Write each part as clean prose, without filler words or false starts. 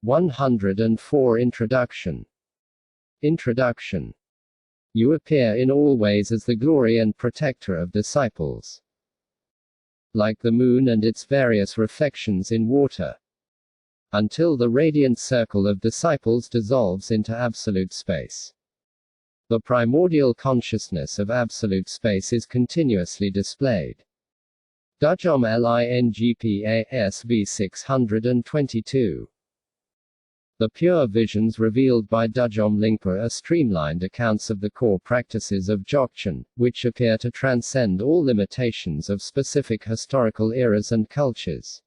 104 Introduction. Introduction. You appear in all ways as the glory and protector of disciples, like the moon and its various reflections in water, until the radiant circle of disciples dissolves into absolute space. The primordial consciousness of absolute space is continuously displayed. Düdjom Lingpa v 622. The pure visions revealed by Düdjom Lingpa are streamlined accounts of the core practices of Dzogchen, which appear to transcend all limitations of specific historical eras and cultures.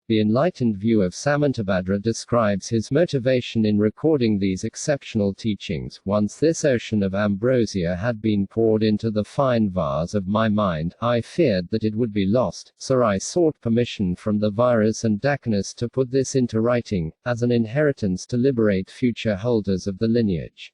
The enlightened view of Samantabhadra describes his motivation in recording these exceptional teachings. Once this ocean of ambrosia had been poured into the fine vase of my mind, I feared that it would be lost, so I sought permission from the VAJRAs and Dakhanas to put this into writing, as an inheritance to liberate future holders of the lineage.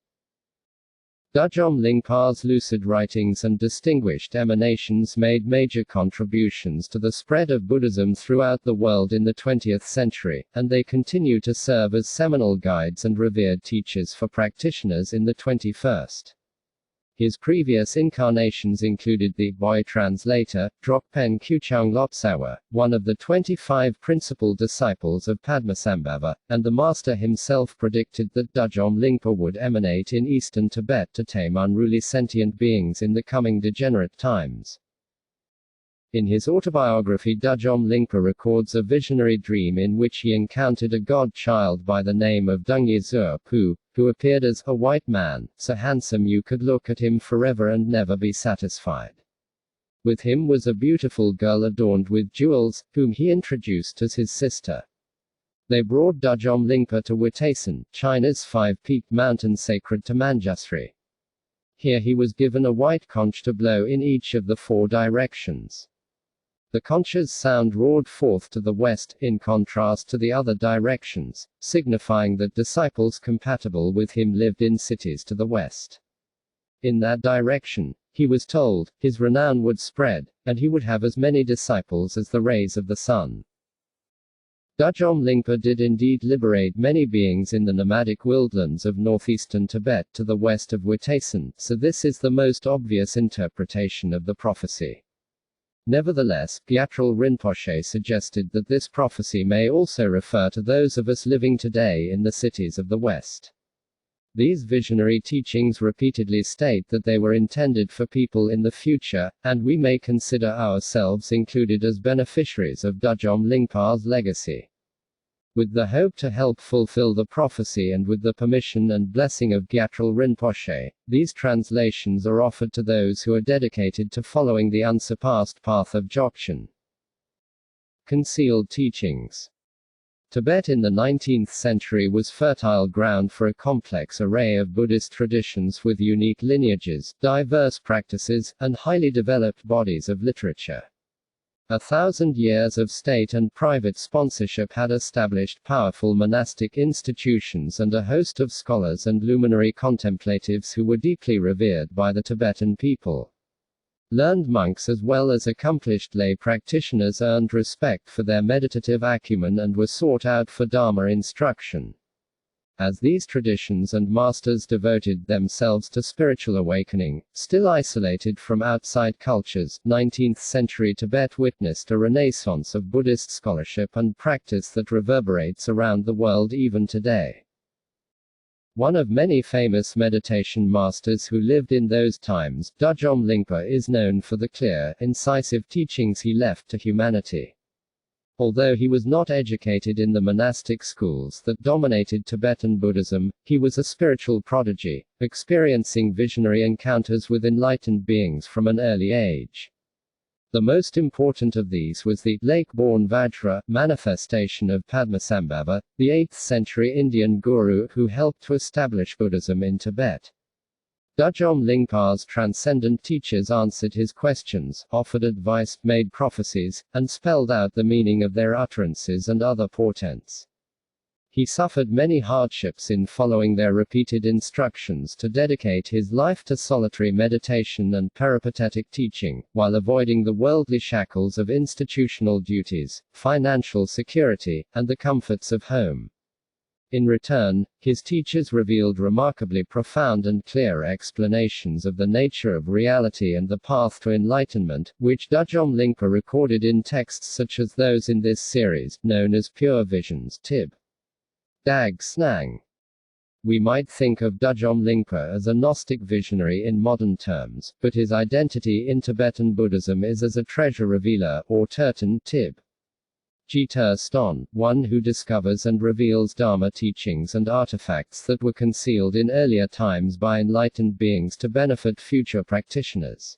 Düdjom Lingpa's lucid writings and distinguished emanations made major contributions to the spread of Buddhism throughout the world in the 20th century, and they continue to serve as seminal guides and revered teachers for practitioners in the 21st. His previous incarnations included the Boy translator, Drokpen Kuchung Lotsawa, one of the 25 principal disciples of Padmasambhava, and the master himself predicted that Düdjom Lingpa would emanate in eastern Tibet to tame unruly sentient beings in the coming degenerate times. In his autobiography, Düdjom Lingpa records a visionary dream in which he encountered a god-child by the name of Dungye Zurpu, who appeared as a white man, so handsome you could look at him forever and never be satisfied. With him was a beautiful girl adorned with jewels, whom he introduced as his sister. They brought Düdjom Lingpa to Witaisen, China's five-peaked mountain sacred to Manjusri. Here he was given a white conch to blow in each of the 4 directions. The conch's sound roared forth to the west, in contrast to the other directions, signifying that disciples compatible with him lived in cities to the west. In that direction, he was told, his renown would spread, and he would have as many disciples as the rays of the sun. Düdjom Lingpa did indeed liberate many beings in the nomadic wildlands of northeastern Tibet to the west of Witaisen, so this is the most obvious interpretation of the prophecy. Nevertheless, Gyatral Rinpoche suggested that this prophecy may also refer to those of us living today in the cities of the West. These visionary teachings repeatedly state that they were intended for people in the future, and we may consider ourselves included as beneficiaries of Düdjom Lingpa's legacy. With the hope to help fulfill the prophecy and with the permission and blessing of Gyatral Rinpoche, these translations are offered to those who are dedicated to following the unsurpassed path of Dzogchen. Concealed teachings. Tibet in the 19th century was fertile ground for a complex array of Buddhist traditions with unique lineages, diverse practices, and highly developed bodies of literature. 1,000 years of state and private sponsorship had established powerful monastic institutions and a host of scholars and luminary contemplatives who were deeply revered by the Tibetan people. Learned monks as well as accomplished lay practitioners earned respect for their meditative acumen and were sought out for Dharma instruction. As these traditions and masters devoted themselves to spiritual awakening, still isolated from outside cultures, 19th-century Tibet witnessed a renaissance of Buddhist scholarship and practice that reverberates around the world even today. One of many famous meditation masters who lived in those times, Düdjom Lingpa is known for the clear, incisive teachings he left to humanity. Although he was not educated in the monastic schools that dominated Tibetan Buddhism, he was a spiritual prodigy, experiencing visionary encounters with enlightened beings from an early age. The most important of these was the lake-born Vajra manifestation of Padmasambhava, the 8th-century Indian guru who helped to establish Buddhism in Tibet. Düdjom Lingpa's transcendent teachers answered his questions, offered advice, made prophecies, and spelled out the meaning of their utterances and other portents. He suffered many hardships in following their repeated instructions to dedicate his life to solitary meditation and peripatetic teaching, while avoiding the worldly shackles of institutional duties, financial security, and the comforts of home. In return, his teachers revealed remarkably profound and clear explanations of the nature of reality and the path to enlightenment, which Düdjom Lingpa recorded in texts such as those in this series, known as Pure Visions, Tib. Dag Snang. We might think of Düdjom Lingpa as a Gnostic visionary in modern terms, but his identity in Tibetan Buddhism is as a treasure revealer, or Turtan, Tib. Jita Ston, one who discovers and reveals Dharma teachings and artifacts that were concealed in earlier times by enlightened beings to benefit future practitioners.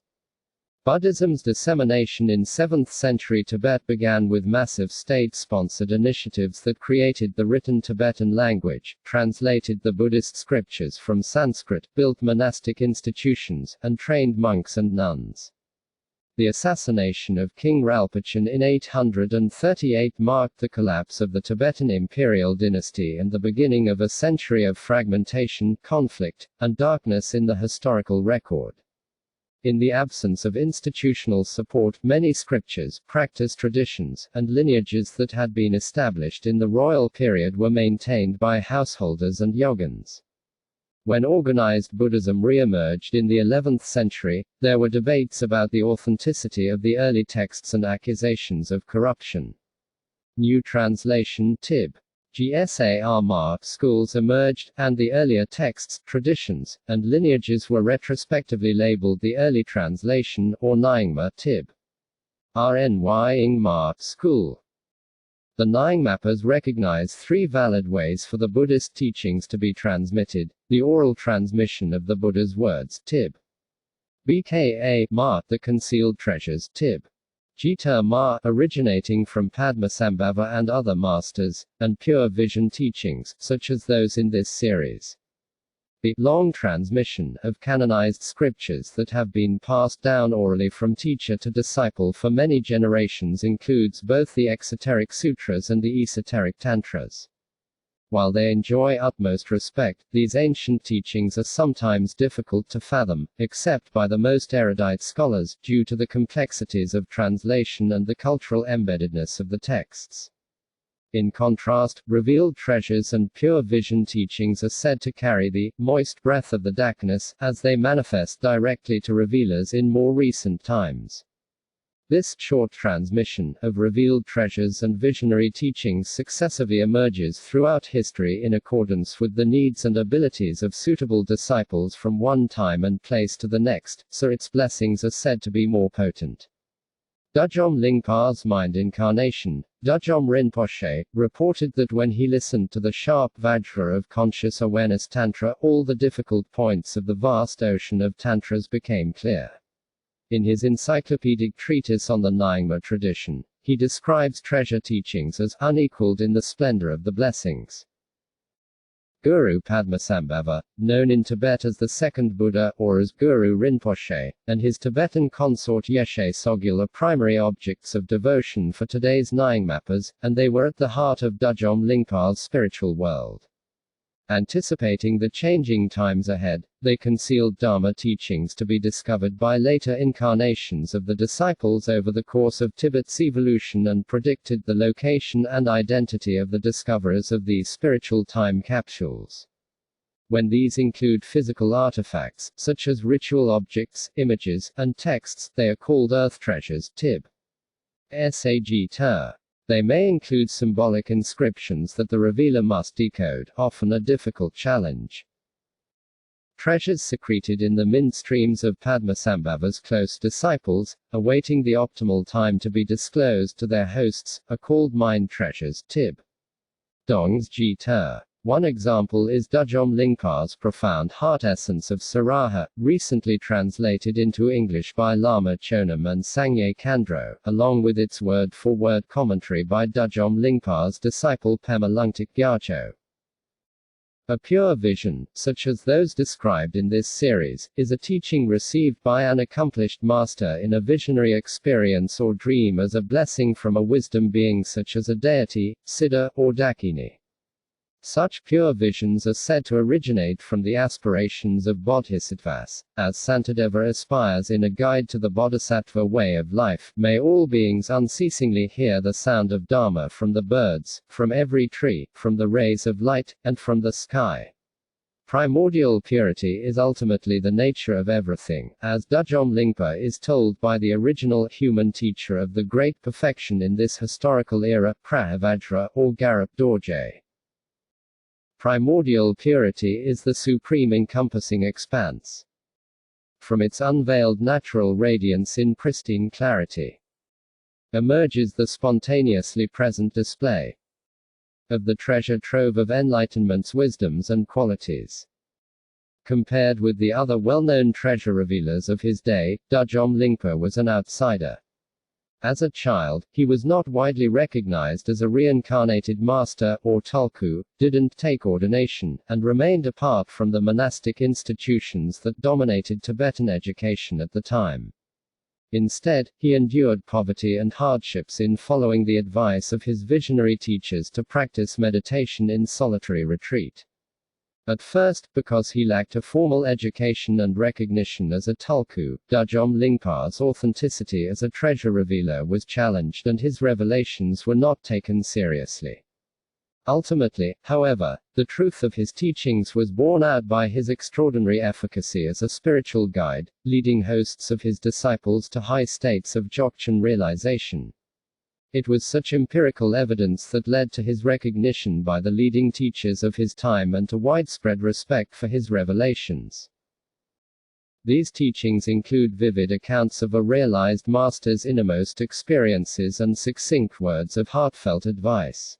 Buddhism's dissemination in 7th century Tibet began with massive state-sponsored initiatives that created the written Tibetan language, translated the Buddhist scriptures from Sanskrit, built monastic institutions, and trained monks and nuns. The assassination of King Ralpachan in 838 marked the collapse of the Tibetan imperial dynasty and the beginning of a century of fragmentation, conflict, and darkness in the historical record. In the absence of institutional support, many scriptures, practice traditions, and lineages that had been established in the royal period were maintained by householders and yogins. When organized Buddhism re-emerged in the 11th century, there were debates about the authenticity of the early texts and accusations of corruption. New translation Tib. GSAR schools emerged, and the earlier texts, traditions, and lineages were retrospectively labeled the early translation, or Nyingma Tib. RNY school. The Nyingmapas recognize three valid ways for the Buddhist teachings to be transmitted: the oral transmission of the Buddha's words, Tib. BKA Ma, the concealed treasures, Tib. Jita Ma, originating from Padmasambhava and other masters, and pure vision teachings, such as those in this series. The long transmission of canonized scriptures that have been passed down orally from teacher to disciple for many generations includes both the exoteric sutras and the esoteric tantras. While they enjoy utmost respect, these ancient teachings are sometimes difficult to fathom, except by the most erudite scholars, due to the complexities of translation and the cultural embeddedness of the texts. In contrast, revealed treasures and pure vision teachings are said to carry the moist breath of the darkness, as they manifest directly to revealers in more recent times. This short transmission of revealed treasures and visionary teachings successively emerges throughout history in accordance with the needs and abilities of suitable disciples from one time and place to the next, so its blessings are said to be more potent. Düdjom Lingpa's mind incarnation, Düdjom Rinpoche, reported that when he listened to the sharp VAJRA of conscious awareness Tantra, all the difficult points of the vast ocean of Tantras became clear. In his encyclopedic treatise on the Nyingma tradition, he describes treasure teachings as unequaled in the splendor of the blessings. Guru Padmasambhava, known in Tibet as the second Buddha, or as Guru Rinpoche, and his Tibetan consort Yeshe Sogul are primary objects of devotion for today's Nyingmapas, and they were at the heart of Düdjom Lingpa's spiritual world. Anticipating the changing times ahead, they concealed Dharma teachings to be discovered by later incarnations of the disciples over the course of Tibet's evolution and predicted the location and identity of the discoverers of these spiritual time capsules. When these include physical artifacts, such as ritual objects, images, and texts, they are called earth treasures, Tib. Sag Ter. They may include symbolic inscriptions that the revealer must decode, often a difficult challenge. Treasures secreted in the mint streams of Padmasambhava's close disciples, awaiting the optimal time to be disclosed to their hosts, are called mind treasures, Tib. Dongs Ji Ter. One example is Düdjom Lingpa's profound heart essence of Saraha, recently translated into English by Lama Chonam and Sangye Kandro, along with its word-for-word commentary by Düdjom Lingpa's disciple Pema Lungtik Gyatso. A pure vision, such as those described in this series, is a teaching received by an accomplished master in a visionary experience or dream as a blessing from a wisdom being such as a deity, siddha, or dakini. Such pure visions are said to originate from the aspirations of bodhisattvas, as Santideva aspires in A Guide to the Bodhisattva Way of Life. May all beings unceasingly hear the sound of Dharma from the birds, from every tree, from the rays of light, and from the sky. Primordial purity is ultimately the nature of everything, as Düdjom Lingpa is told by the original human teacher of the great perfection in this historical era, VAJRA, or Garab Dorje. Primordial purity is the supreme encompassing expanse. From its unveiled natural radiance in pristine clarity emerges the spontaneously present display of the treasure trove of enlightenment's wisdoms and qualities. Compared with the other well-known treasure revealers of his day, Düdjom Lingpa was an outsider. As a child, he was not widely recognized as a reincarnated master, or tulku, didn't take ordination, and remained apart from the monastic institutions that dominated Tibetan education at the time. Instead, he endured poverty and hardships in following the advice of his visionary teachers to practice meditation in solitary retreat. At first, because he lacked a formal education and recognition as a tulku, Düdjom Lingpa's authenticity as a treasure revealer was challenged and his revelations were not taken seriously. Ultimately, however, the truth of his teachings was borne out by his extraordinary efficacy as a spiritual guide, leading hosts of his disciples to high states of Dzogchen realization. It was such empirical evidence that led to his recognition by the leading teachers of his time and to widespread respect for his revelations. These teachings include vivid accounts of a realized master's innermost experiences and succinct words of heartfelt advice.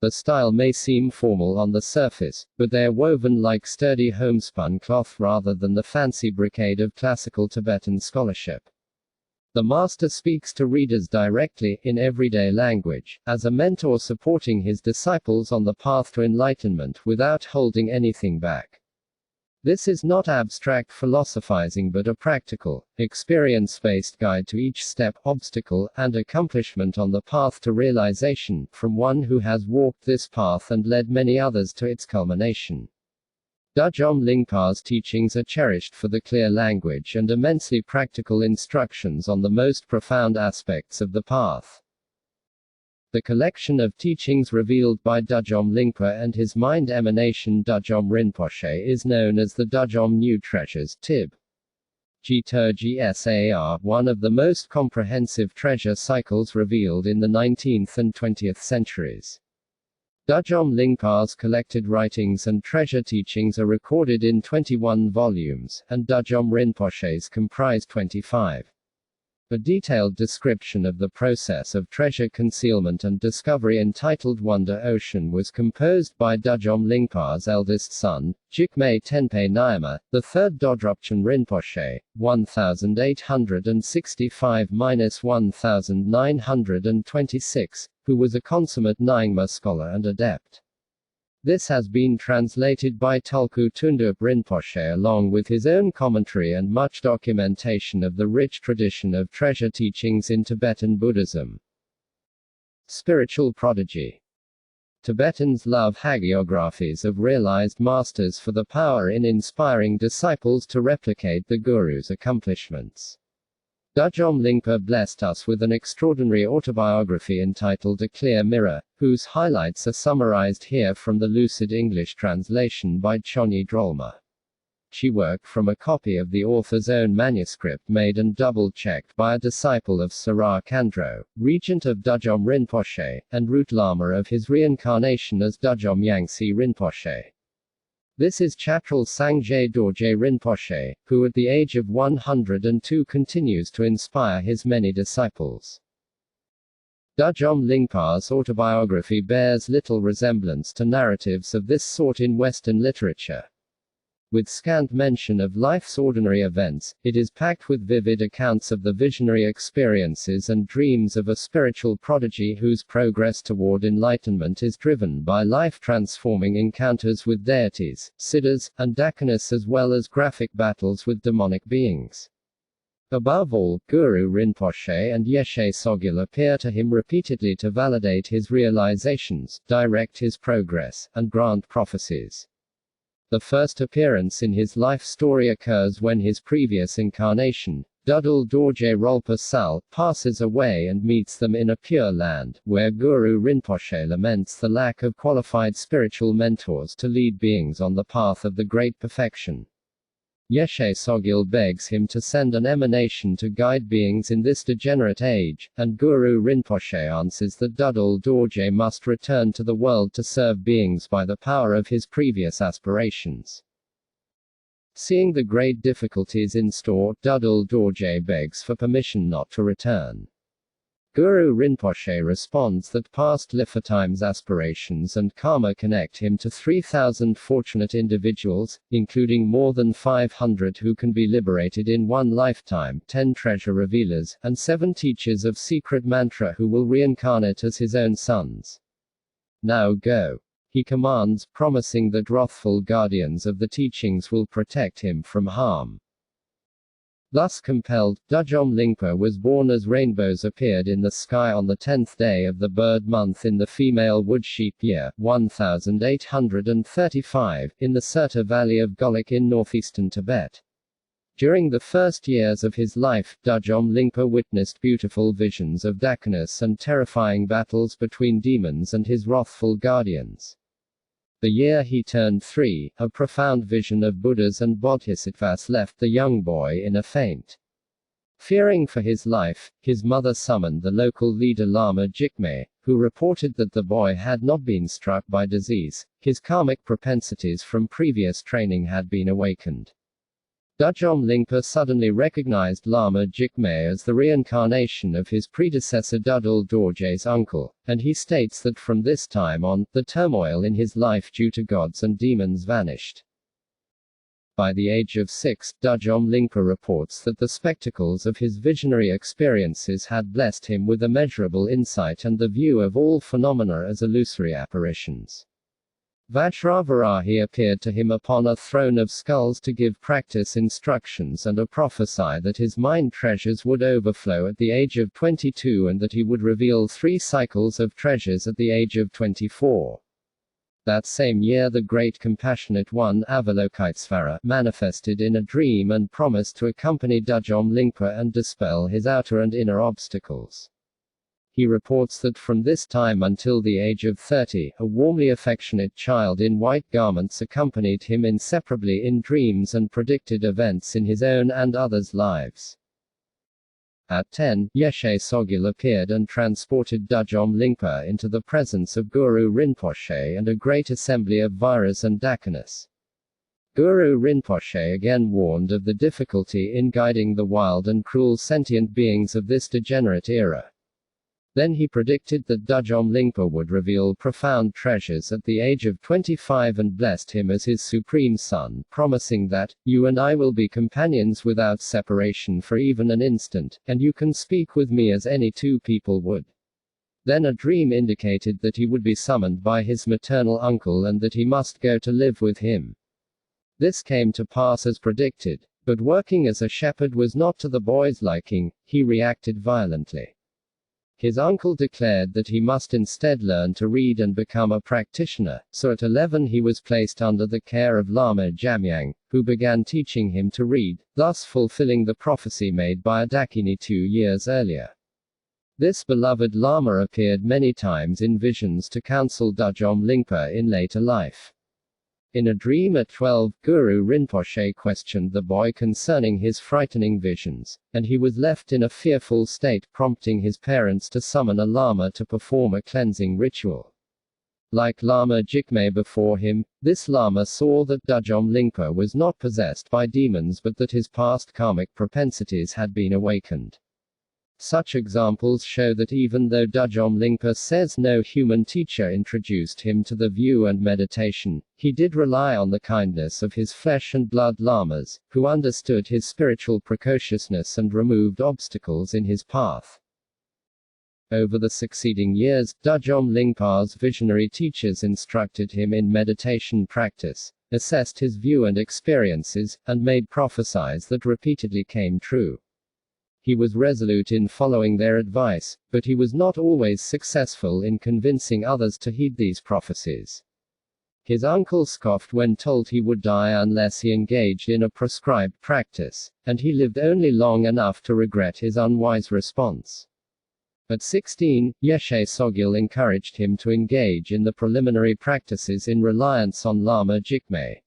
The style may seem formal on the surface, but they are woven like sturdy homespun cloth rather than the fancy brocade of classical Tibetan scholarship. The master speaks to readers directly, in everyday language, as a mentor supporting his disciples on the path to enlightenment without holding anything back. This is not abstract philosophizing but a practical, experience-based guide to each step, obstacle, and accomplishment on the path to realization, from one who has walked this path and led many others to its culmination. Düdjom Lingpa's teachings are cherished for the clear language and immensely practical instructions on the most profound aspects of the path. The collection of teachings revealed by Düdjom Lingpa and his mind emanation Düdjom Rinpoche is known as the Düdjom New Treasures Tib. GTRGSAR, one of the most comprehensive treasure cycles revealed in the 19th and 20th centuries. Düdjom Lingpa's collected writings and treasure teachings are recorded in 21 volumes, and Düdjom Rinpoche's comprise 25. A detailed description of the process of treasure concealment and discovery entitled Wonder Ocean was composed by Düdjom Lingpa's eldest son, Jigme Tenpe Nyama, the third Dodropchen Rinpoche, 1865–1926, who was a consummate Nyingma scholar and adept. This has been translated by Tulku Tundup Rinpoche along with his own commentary and much documentation of the rich tradition of treasure teachings in Tibetan Buddhism. Spiritual prodigy. Tibetans love hagiographies of realized masters for the power in inspiring disciples to replicate the Guru's accomplishments. Düdjom Lingpa blessed us with an extraordinary autobiography entitled A Clear Mirror, whose highlights are summarized here from the lucid English translation by Chonyi Drolma. She worked from a copy of the author's own manuscript made and double-checked by a disciple of Sara Kandro, regent of Düdjom Rinpoche, and root lama of his reincarnation as Düdjom Yangtze Rinpoche. This is Chatral Sangye Dorje Rinpoche, who at the age of 102 continues to inspire his many disciples. Düdjom Lingpa's autobiography bears little resemblance to narratives of this sort in Western literature. With scant mention of life's ordinary events, it is packed with vivid accounts of the visionary experiences and dreams of a spiritual prodigy whose progress toward enlightenment is driven by life-transforming encounters with deities, siddhas, and dakinis as well as graphic battles with demonic beings. Above all, Guru Rinpoche and Yeshe Sogyal appear to him repeatedly to validate his realizations, direct his progress, and grant prophecies. The first appearance in his life story occurs when his previous incarnation, Düdjom Lingpa Sal, passes away and meets them in a pure land, where Guru Rinpoche laments the lack of qualified spiritual mentors to lead beings on the path of the great perfection. Yeshe Sogyal begs him to send an emanation to guide beings in this degenerate age, and Guru Rinpoche answers that Düdjom Lingpa must return to the world to serve beings by the power of his previous aspirations. Seeing the great difficulties in store, Düdjom Lingpa begs for permission not to return. Guru Rinpoche responds that past lifetimes aspirations and karma connect him to 3,000 fortunate individuals, including more than 500 who can be liberated in one lifetime, 10 treasure revealers, and 7 teachers of secret mantra who will reincarnate as his own sons. Now go. He commands, promising that wrathful guardians of the teachings will protect him from harm. Thus compelled, Düdjom Lingpa was born as rainbows appeared in the sky on the 10th day of the bird month in the female wood-sheep year, 1835, in the Sirta Valley of Golok in northeastern Tibet. During the first years of his life, Düdjom Lingpa witnessed beautiful visions of darkness and terrifying battles between demons and his wrathful guardians. The year he turned 3, a profound vision of Buddhas and Bodhisattvas left the young boy in a faint. Fearing for his life, his mother summoned the local leader Lama Jigme, who reported that the boy had not been struck by disease, his karmic propensities from previous training had been awakened. Düdjom Lingpa suddenly recognized Lama Jigme as the reincarnation of his predecessor Düdjom Lingpa's uncle, and he states that from this time on, the turmoil in his life due to gods and demons vanished. By the age of 6, Düdjom Lingpa reports that the spectacles of his visionary experiences had blessed him with immeasurable insight and the view of all phenomena as illusory apparitions. Vajra appeared to him upon a throne of skulls to give practice instructions and a prophesy that his mind treasures would overflow at the age of 22 and that he would reveal 3 cycles of treasures at the age of 24. That same year the great compassionate one Avalokitesvara manifested in a dream and promised to accompany Düdjom Lingpa and dispel his outer and inner obstacles. He reports that from this time until the age of 30, a warmly affectionate child in white garments accompanied him inseparably in dreams and predicted events in his own and others' lives. At 10, Yeshe Sogyal appeared and transported Düdjom Lingpa into the presence of Guru Rinpoche and a great assembly of Vajras and Dakinas. Guru Rinpoche again warned of the difficulty in guiding the wild and cruel sentient beings of this degenerate era. Then he predicted that Düdjom Lingpa would reveal profound treasures at the age of 25 and blessed him as his supreme son, promising that, "You and I will be companions without separation for even an instant, and you can speak with me as any 2 people would." Then a dream indicated that he would be summoned by his maternal uncle and that he must go to live with him. This came to pass as predicted, but working as a shepherd was not to the boy's liking, he reacted violently. His uncle declared that he must instead learn to read and become a practitioner, so at 11 he was placed under the care of Lama Jamyang, who began teaching him to read, thus fulfilling the prophecy made by a Dakini 2 years earlier. This beloved Lama appeared many times in visions to counsel Düdjom Lingpa in later life. In a dream at 12, Guru Rinpoche questioned the boy concerning his frightening visions, and he was left in a fearful state, prompting his parents to summon a lama to perform a cleansing ritual. Like Lama Jigme before him, this lama saw that Düdjom Lingpa was not possessed by demons but that his past karmic propensities had been awakened. Such examples show that even though Düdjom Lingpa says no human teacher introduced him to the view and meditation, he did rely on the kindness of his flesh and blood lamas, who understood his spiritual precociousness and removed obstacles in his path. Over the succeeding years, Düdjom Lingpa's visionary teachers instructed him in meditation practice, assessed his view and experiences, and made prophecies that repeatedly came true. He was resolute in following their advice, but he was not always successful in convincing others to heed these prophecies. His uncle scoffed when told he would die unless he engaged in a prescribed practice, and he lived only long enough to regret his unwise response. At 16, Yeshe Sogyal encouraged him to engage in the preliminary practices in reliance on Lama Jigme.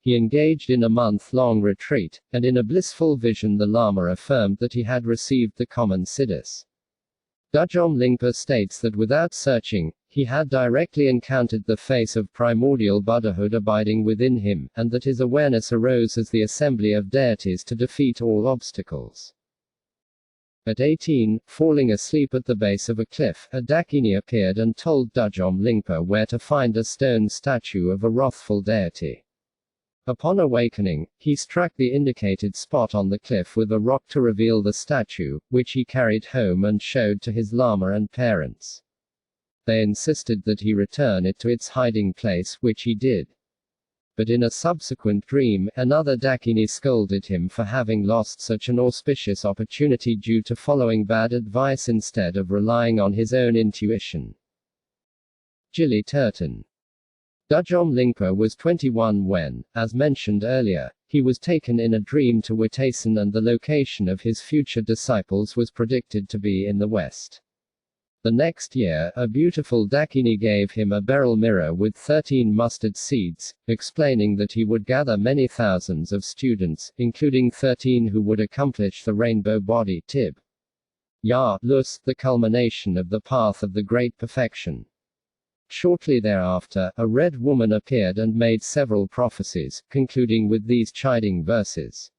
He engaged in a month-long retreat, and in a blissful vision the Lama affirmed that he had received the common siddhis. Düdjom Lingpa states that without searching, he had directly encountered the face of primordial Buddhahood abiding within him, and that his awareness arose as the assembly of deities to defeat all obstacles. At 18, falling asleep at the base of a cliff, a Dakini appeared and told Düdjom Lingpa where to find a stone statue of a wrathful deity. Upon awakening, he struck the indicated spot on the cliff with a rock to reveal the statue, which he carried home and showed to his lama and parents. They insisted that he return it to its hiding place, which he did. But in a subsequent dream, another Dakini scolded him for having lost such an auspicious opportunity due to following bad advice instead of relying on his own intuition. Jili Turtan. Düdjom Lingpa was 21 when, as mentioned earlier, he was taken in a dream to Witasan, and the location of his future disciples was predicted to be in the west. The next year, a beautiful Dakini gave him a beryl mirror with 13 mustard seeds, explaining that he would gather many thousands of students, including 13 who would accomplish the rainbow body tib. Ya, Lus, the culmination of the path of the great perfection. Shortly thereafter, a red woman appeared and made several prophecies, concluding with these chiding verses.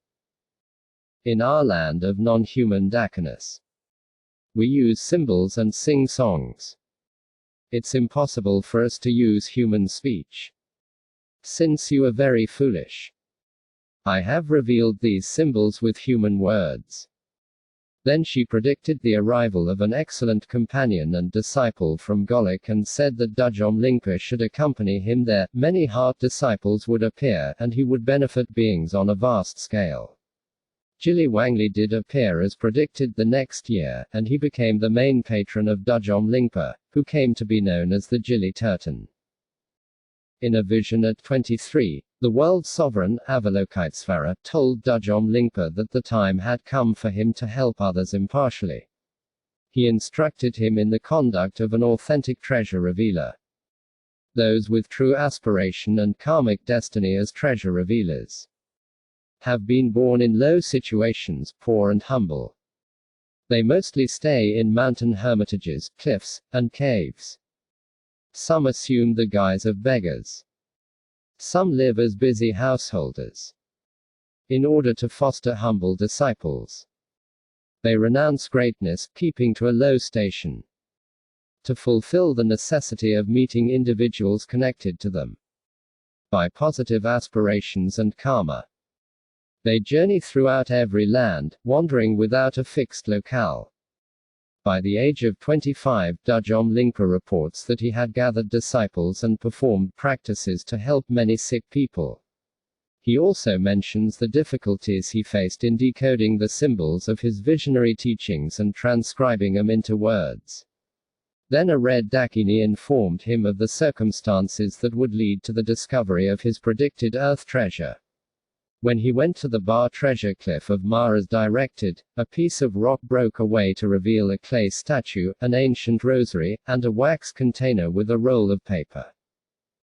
In our land of non-human Dakinis, we use symbols and sing songs. It's impossible for us to use human speech, since you are very foolish. I have revealed these symbols with human words. Then she predicted the arrival of an excellent companion and disciple from Golok and said that Düdjom Lingpa should accompany him there. Many heart disciples would appear, and he would benefit beings on a vast scale. Jili Wangli did appear as predicted the next year, and he became the main patron of Düdjom Lingpa, who came to be known as the Jili Turtan. In a vision at 23, the world sovereign, Avalokitesvara, told Düdjom Lingpa that the time had come for him to help others impartially. He instructed him in the conduct of an authentic treasure revealer. Those with true aspiration and karmic destiny as treasure revealers have been born in low situations, poor and humble. They mostly stay in mountain hermitages, cliffs, and caves. Some assume the guise of beggars. Some live as busy householders. In order to foster humble disciples, they renounce greatness, keeping to a low station, to fulfill the necessity of meeting individuals connected to them by positive aspirations and karma. They journey throughout every land, wandering without a fixed locale. By the age of 25, Düdjom Lingpa reports that he had gathered disciples and performed practices to help many sick people. He also mentions the difficulties he faced in decoding the symbols of his visionary teachings and transcribing them into words. Then a red Dakini informed him of the circumstances that would lead to the discovery of his predicted earth treasure. When he went to the Bar treasure cliff of Mar as directed, a piece of rock broke away to reveal a clay statue, an ancient rosary, and a wax container with a roll of paper.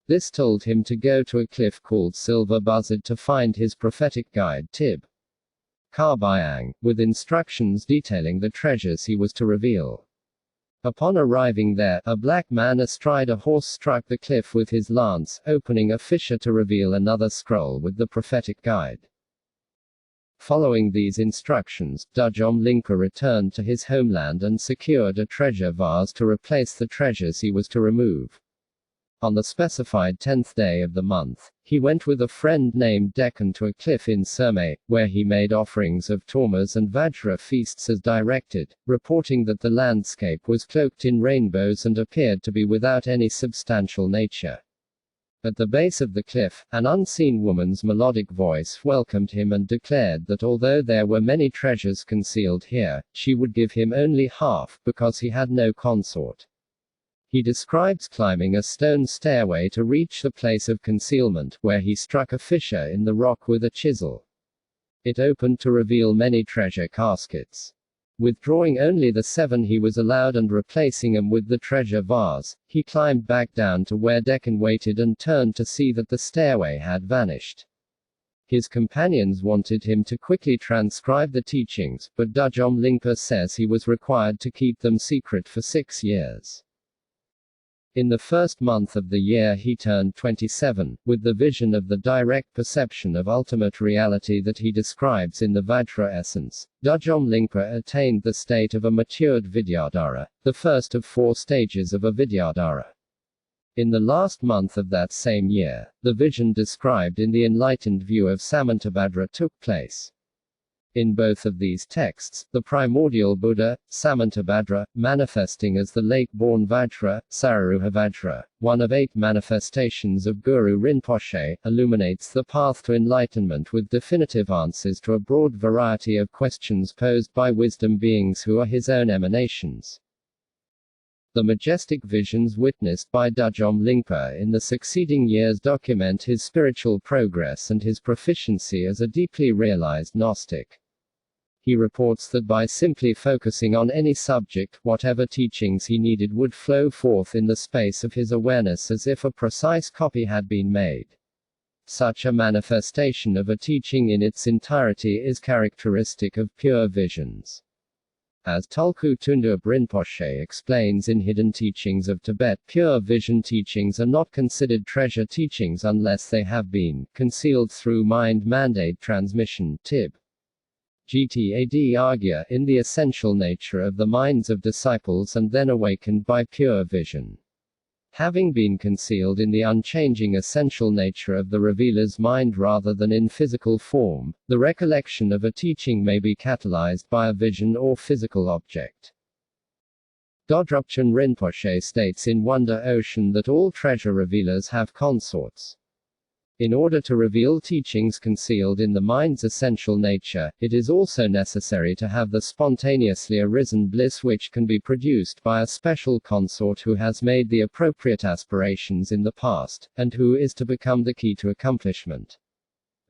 This told him to go to a cliff called Silver Buzzard to find his prophetic guide Tib Karbayang, with instructions detailing the treasures he was to reveal. Upon arriving there, a black man astride a horse struck the cliff with his lance, opening a fissure to reveal another scroll with the prophetic guide. Following these instructions, Düdjom Lingpa returned to his homeland and secured a treasure vase to replace the treasures he was to remove. On the specified 10th day of the month, he went with a friend named Deccan to a cliff in Surmay, where he made offerings of tormas and VAJRA feasts as directed, reporting that the landscape was cloaked in rainbows and appeared to be without any substantial nature. At the base of the cliff, an unseen woman's melodic voice welcomed him and declared that although there were many treasures concealed here, she would give him only half, because he had no consort. He describes climbing a stone stairway to reach the place of concealment, where he struck a fissure in the rock with a chisel. It opened to reveal many treasure caskets. Withdrawing only the 7 he was allowed and replacing them with the treasure vase, he climbed back down to where Deccan waited and turned to see that the stairway had vanished. His companions wanted him to quickly transcribe the teachings, but Düdjom Lingpa says he was required to keep them secret for 6 years. In the first month of the year he turned 27, with the vision of the direct perception of ultimate reality that he describes in the VAJRA essence. Düdjom Lingpa attained the state of a matured Vidyadhara, the first of 4 stages of a Vidyadhara. In the last month of that same year, the vision described in the enlightened view of Samantabhadra took place. In both of these texts, the primordial Buddha, Samantabhadra, manifesting as the lake-born Vajra, Sararuha-Vajra, one of 8 manifestations of Guru Rinpoche, illuminates the path to enlightenment with definitive answers to a broad variety of questions posed by wisdom beings who are his own emanations. The majestic visions witnessed by Düdjom Lingpa in the succeeding years document his spiritual progress and his proficiency as a deeply realized Gnostic. He reports that by simply focusing on any subject, whatever teachings he needed would flow forth in the space of his awareness as if a precise copy had been made. Such a manifestation of a teaching in its entirety is characteristic of pure visions. As Tulku Thondup Rinpoche explains in Hidden Teachings of Tibet, pure vision teachings are not considered treasure teachings unless they have been concealed through mind-mandate transmission, Tib. Gtad argue in the essential nature of the minds of disciples and then awakened by pure vision. Having been concealed in the unchanging essential nature of the revealer's mind rather than in physical form, the recollection of a teaching may be catalyzed by a vision or physical object. Dodrupchen Rinpoche states in Wonder Ocean that all treasure revealers have consorts. In order to reveal teachings concealed in the mind's essential nature, it is also necessary to have the spontaneously arisen bliss which can be produced by a special consort who has made the appropriate aspirations in the past, and who is to become the key to accomplishment.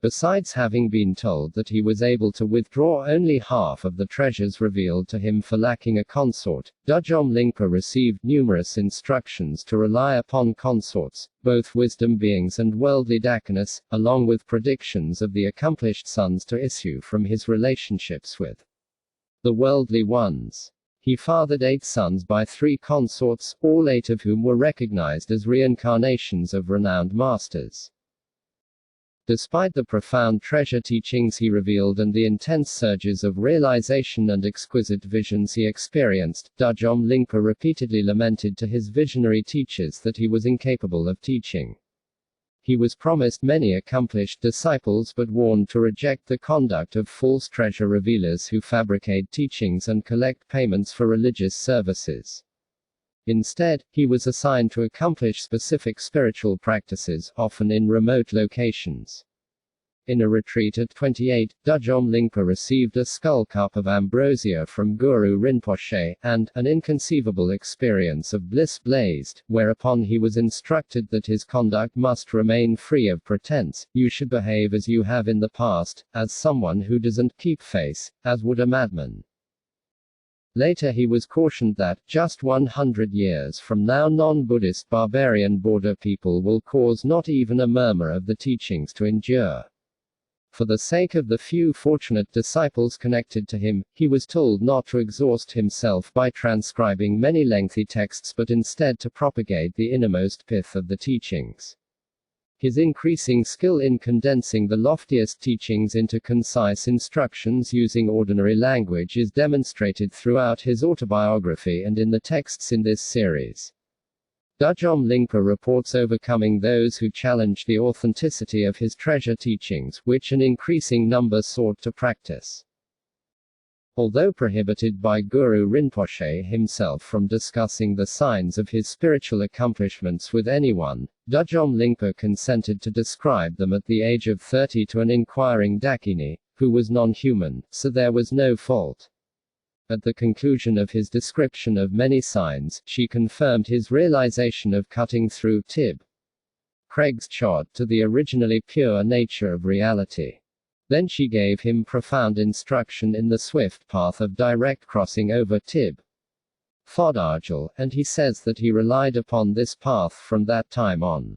Besides having been told that he was able to withdraw only half of the treasures revealed to him for lacking a consort, Düdjom Lingpa received numerous instructions to rely upon consorts, both wisdom beings and worldly Dakinas, along with predictions of the accomplished sons to issue from his relationships with the worldly ones. He fathered 8 sons by 3 consorts, all 8 of whom were recognized as reincarnations of renowned masters. Despite the profound treasure teachings he revealed and the intense surges of realization and exquisite visions he experienced, Düdjom Lingpa repeatedly lamented to his visionary teachers that he was incapable of teaching. He was promised many accomplished disciples but warned to reject the conduct of false treasure revealers who fabricate teachings and collect payments for religious services. Instead, he was assigned to accomplish specific spiritual practices, often in remote locations. In a retreat at 28, Düdjom Lingpa received a skull cup of ambrosia from Guru Rinpoche, and an inconceivable experience of bliss blazed, whereupon he was instructed that his conduct must remain free of pretense. You should behave as you have in the past, as someone who doesn't keep face, as would a madman. Later he was cautioned that, just 100 years from now non-Buddhist barbarian border people will cause not even a murmur of the teachings to endure. For the sake of the few fortunate disciples connected to him, he was told not to exhaust himself by transcribing many lengthy texts but instead to propagate the innermost pith of the teachings. His increasing skill in condensing the loftiest teachings into concise instructions using ordinary language is demonstrated throughout his autobiography and in the texts in this series. Düdjom Lingpa reports overcoming those who challenged the authenticity of his treasure teachings, which an increasing number sought to practice. Although prohibited by Guru Rinpoche himself from discussing the signs of his spiritual accomplishments with anyone, Düdjom Lingpa consented to describe them at the age of 30 to an inquiring Dakini, who was non-human, so there was no fault. At the conclusion of his description of many signs, she confirmed his realization of cutting through Tib. Craig's chod to the originally pure nature of reality. Then she gave him profound instruction in the swift path of direct crossing over Tib. Fodargel, and he says that he relied upon this path from that time on.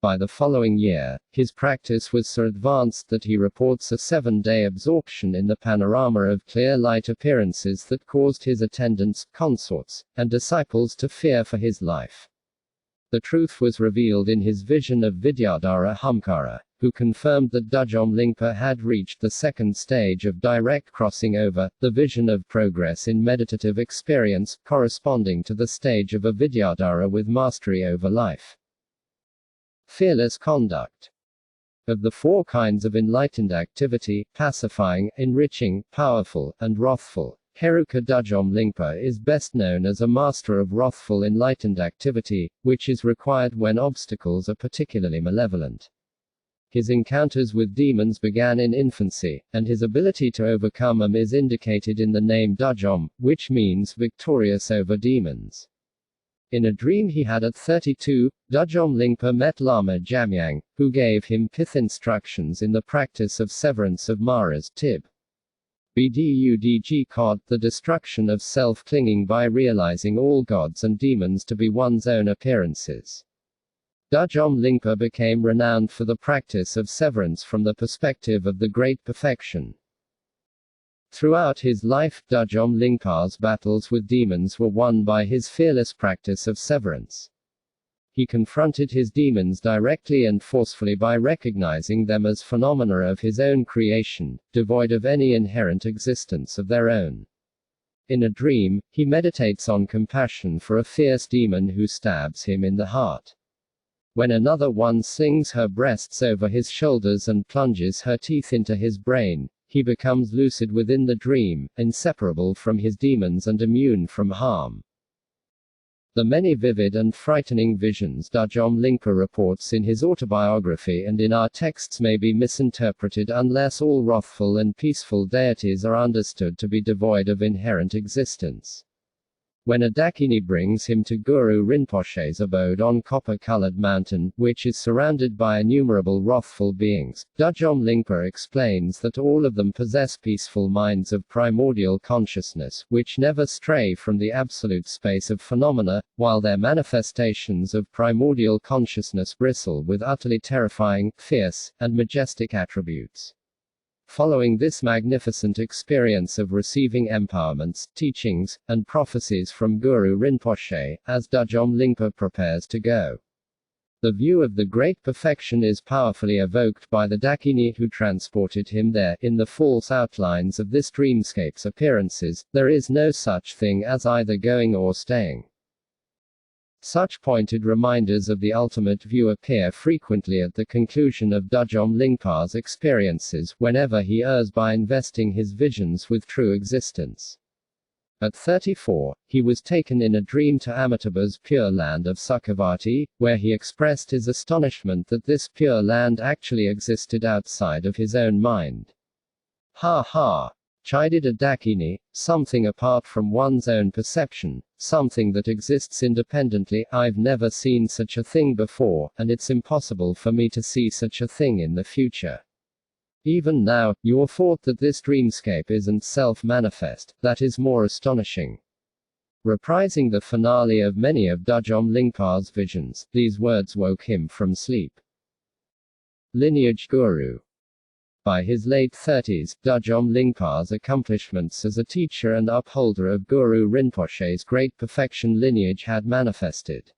By the following year, his practice was so advanced that he reports a 7-day absorption in the panorama of clear light appearances that caused his attendants, consorts, and disciples to fear for his life. The truth was revealed in his vision of Vidyadhara Humkara, who confirmed that Düdjom Lingpa had reached the second stage of direct crossing over, the vision of progress in meditative experience, corresponding to the stage of a Vidyadhara with mastery over life. Fearless conduct. Of the 4 kinds of enlightened activity, pacifying, enriching, powerful, and wrathful, Heruka Düdjom Lingpa is best known as a master of wrathful enlightened activity, which is required when obstacles are particularly malevolent. His encounters with demons began in infancy, and his ability to overcome them is indicated in the name Düdjom, which means victorious over demons. In a dream he had at 32, Düdjom Lingpa met Lama Jamyang, who gave him pith instructions in the practice of severance of Mara's Tib. BUDDHAHOOD caught the destruction of self-clinging by realizing all gods and demons to be one's own appearances. Düdjom Lingpa became renowned for the practice of severance from the perspective of the great perfection. Throughout his life, Düdjom Lingpa's battles with demons were won by his fearless practice of severance. He confronted his demons directly and forcefully by recognizing them as phenomena of his own creation, devoid of any inherent existence of their own. In a dream, he meditates on compassion for a fierce demon who stabs him in the heart. When another one slings her breasts over his shoulders and plunges her teeth into his brain, he becomes lucid within the dream, inseparable from his demons and immune from harm. The many vivid and frightening visions Düdjom Lingpa reports in his autobiography and in our texts may be misinterpreted unless all wrathful and peaceful deities are understood to be devoid of inherent existence. When a Dakini brings him to Guru Rinpoche's abode on copper-colored mountain, which is surrounded by innumerable wrathful beings, Düdjom Lingpa explains that all of them possess peaceful minds of primordial consciousness, which never stray from the absolute space of phenomena, while their manifestations of primordial consciousness bristle with utterly terrifying, fierce, and majestic attributes. Following this magnificent experience of receiving empowerments, teachings, and prophecies from Guru Rinpoche, as Düdjom Lingpa prepares to go. The view of the great perfection is powerfully evoked by the Dakini who transported him there. In the false outlines of this dreamscape's appearances, there is no such thing as either going or staying. Such pointed reminders of the ultimate view appear frequently at the conclusion of Düdjom Lingpa's experiences, whenever he errs by investing his visions with true existence. At 34, he was taken in a dream to Amitabha's Pure Land of Sukhavati, where he expressed his astonishment that this pure land actually existed outside of his own mind. Ha ha! Chided a Dakini, something apart from one's own perception, something that exists independently. I've never seen such a thing before, and it's impossible for me to see such a thing in the future. Even now, your thought that this dreamscape isn't self-manifest, that is more astonishing. Reprising the finale of many of Düdjom Lingpa's visions, these words woke him from sleep. Lineage Guru. By his late 30s, Düdjom Lingpa's accomplishments as a teacher and upholder of Guru Rinpoche's great perfection lineage had manifested.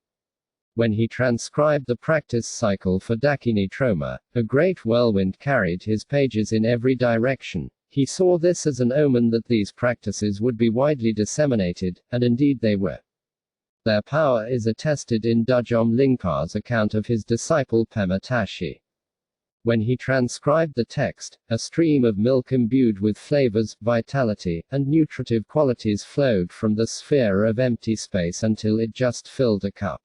When he transcribed the practice cycle for Dakini Troma, a great whirlwind carried his pages in every direction. He saw this as an omen that these practices would be widely disseminated, and indeed they were. Their power is attested in Düdjom Lingpa's account of his disciple Pema Tashi. When he transcribed the text, a stream of milk imbued with flavors, vitality, and nutritive qualities flowed from the sphere of empty space until it just filled a cup.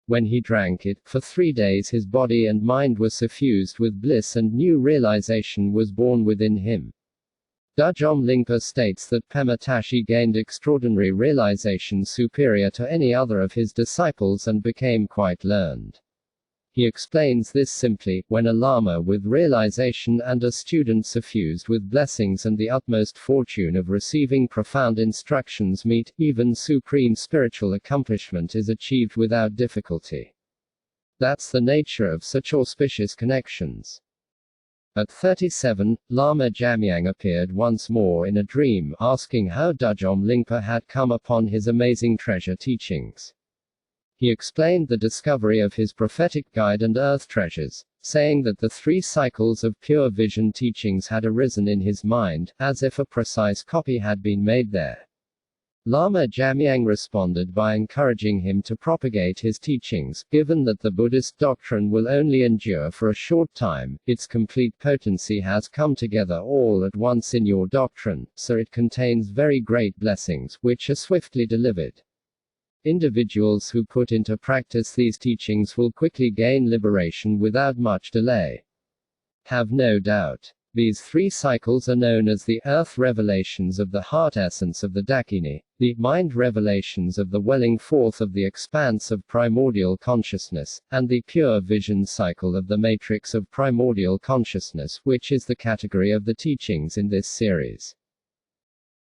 When he drank it, for 3 days his body and mind were suffused with bliss and new realization was born within him. Düdjom Lingpa states that Pema Tashi gained extraordinary realization superior to any other of his disciples and became quite learned. He explains this simply: when a lama with realization and a student suffused with blessings and the utmost fortune of receiving profound instructions meet, even supreme spiritual accomplishment is achieved without difficulty. That's the nature of such auspicious connections. At 37, Lama Jamyang appeared once more in a dream, asking how Düdjom Lingpa had come upon his amazing treasure teachings. He explained the discovery of his prophetic guide and earth treasures, saying that the 3 cycles of pure vision teachings had arisen in his mind, as if a precise copy had been made there. Lama Jamyang responded by encouraging him to propagate his teachings, given that the Buddhist doctrine will only endure for a short time, its complete potency has come together all at once in your doctrine, so it contains very great blessings, which are swiftly delivered. Individuals who put into practice these teachings will quickly gain liberation without much delay. Have no doubt. These 3 cycles are known as the earth revelations of the heart essence of the Dakini, the mind revelations of the welling forth of the expanse of primordial consciousness, and the pure vision cycle of the matrix of primordial consciousness, which is the category of the teachings in this series.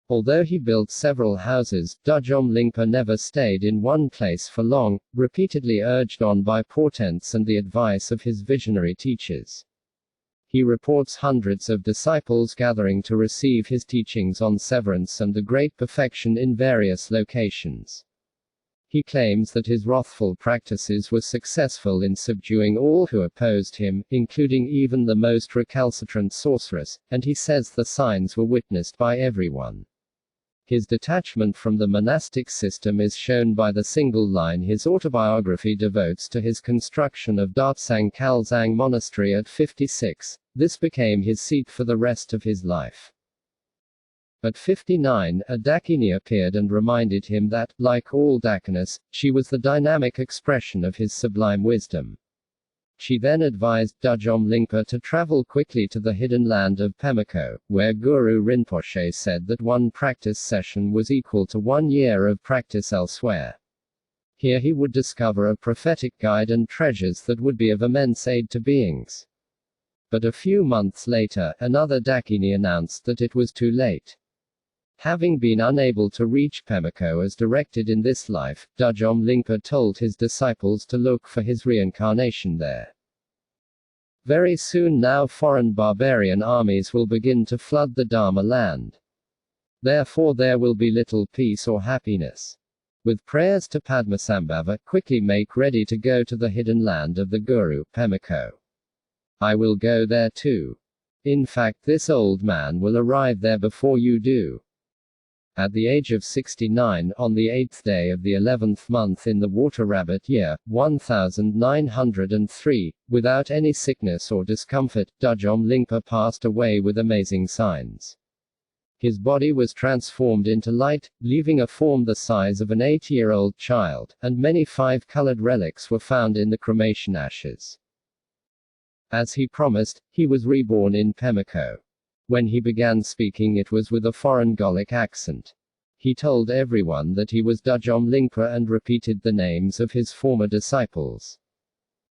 Although he built several houses, Düdjom Lingpa never stayed in one place for long, repeatedly urged on by portents and the advice of his visionary teachers. He reports hundreds of disciples gathering to receive his teachings on severance and the great perfection in various locations. He claims that his wrathful practices were successful in subduing all who opposed him, including even the most recalcitrant sorceress, and he says the signs were witnessed by everyone. His detachment from the monastic system is shown by the single line his autobiography devotes to his construction of Datsang Khalsang Monastery at 56. This became his seat for the rest of his life. At 59, a Dakini appeared and reminded him that, like all Dakinis, she was the dynamic expression of his sublime wisdom. She then advised Düdjom Lingpa to travel quickly to the hidden land of Pemako, where Guru Rinpoche said that one practice session was equal to 1 year of practice elsewhere. Here he would discover a prophetic guide and treasures that would be of immense aid to beings. But a few months later, another Dakini announced that it was too late. Having been unable to reach Pemako as directed in this life, Düdjom Lingpa told his disciples to look for his reincarnation there. Very soon now foreign barbarian armies will begin to flood the Dharma land. Therefore there will be little peace or happiness. With prayers to Padmasambhava, quickly make ready to go to the hidden land of the Guru, Pemako. I will go there too. In fact, this old man will arrive there before you do. At the age of 69, on the 8th day of the 11th month in the water rabbit year, 1903, without any sickness or discomfort, Düdjom Lingpa passed away with amazing signs. His body was transformed into light, leaving a form the size of an 8-year-old child, and many 5-colored relics were found in the cremation ashes. As he promised, he was reborn in Pemako. When he began speaking it was with a foreign Golic accent. He told everyone that he was Düdjom Lingpa and repeated the names of his former disciples.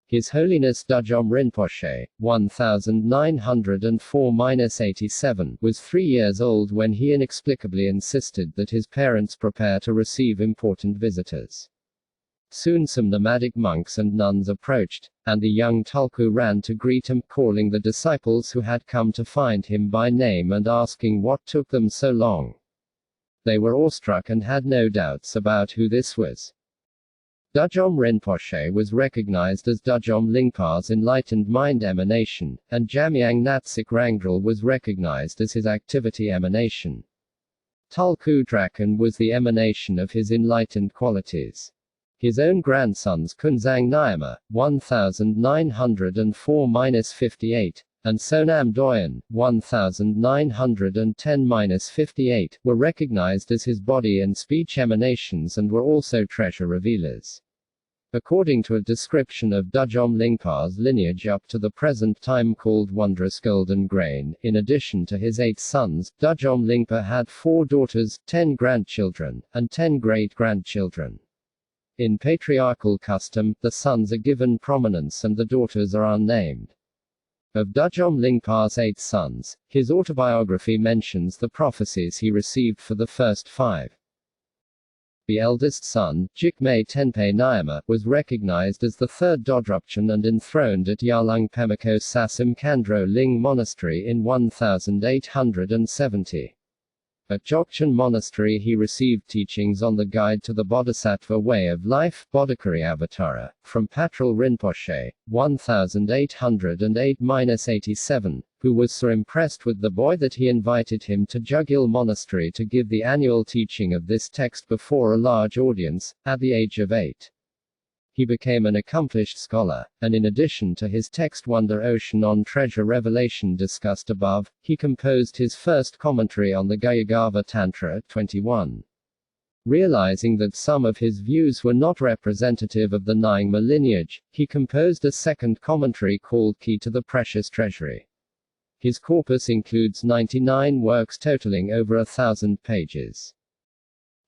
His Holiness Düdjom Rinpoche, 1904-87, was 3 years old when he inexplicably insisted that his parents prepare to receive important visitors. Soon some nomadic monks and nuns approached, and the young Tulku ran to greet him, calling the disciples who had come to find him by name and asking what took them so long. They were awestruck and had no doubts about who this was. Düdjom Rinpoche was recognized as Düdjom Lingpa's enlightened mind emanation, and Jamyang Natsik Rangdral was recognized as his activity emanation. Tulku Drakan was the emanation of his enlightened qualities. His own grandsons Kunzang Nyama, 1904-58, and Sonam Doyen, 1910-58, were recognized as his body and speech emanations and were also treasure revealers. According to a description of Düdjom Lingpa's lineage up to the present time called Wondrous Golden Grain, in addition to his 8 sons, Düdjom Lingpa had 4 daughters, 10 grandchildren, and 10 great-grandchildren. In patriarchal custom, the sons are given prominence and the daughters are unnamed. Of Düdjom Lingpa's 8 sons, his autobiography mentions the prophecies he received for the first 5. The eldest son, Jigme Tenpe Nyama, was recognized as the third Dodrupchen and enthroned at Yarlung Pemako Sasim Kandro Ling Monastery in 1870. At Dzogchen Monastery he received teachings on the Guide to the Bodhisattva Way of Life, Bodhikari from Patrul Rinpoche, 1808-87, who was so impressed with the boy that he invited him to Jugil Monastery to give the annual teaching of this text before a large audience, at the age of 8. He became an accomplished scholar, and in addition to his text Wonder Ocean on Treasure Revelation discussed above, he composed his first commentary on the Gayagava Tantra at 21. Realizing that some of his views were not representative of the Nyingma lineage, he composed a second commentary called Key to the Precious Treasury. His corpus includes 99 works totaling over 1,000 pages.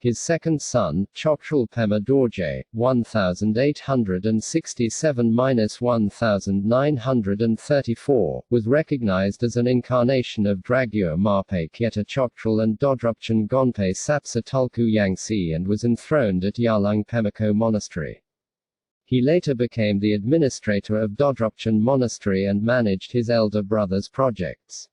His second son, Choktrul Pema Dorje, 1867-1934, was recognized as an incarnation of Dragyo Marpe Kieta Choktrul and Dodrupchen Gonpe Sapsa Tulku Yangsi and was enthroned at Yarlung Pemako Monastery. He later became the administrator of Dodrupchen Monastery and managed his elder brother's projects.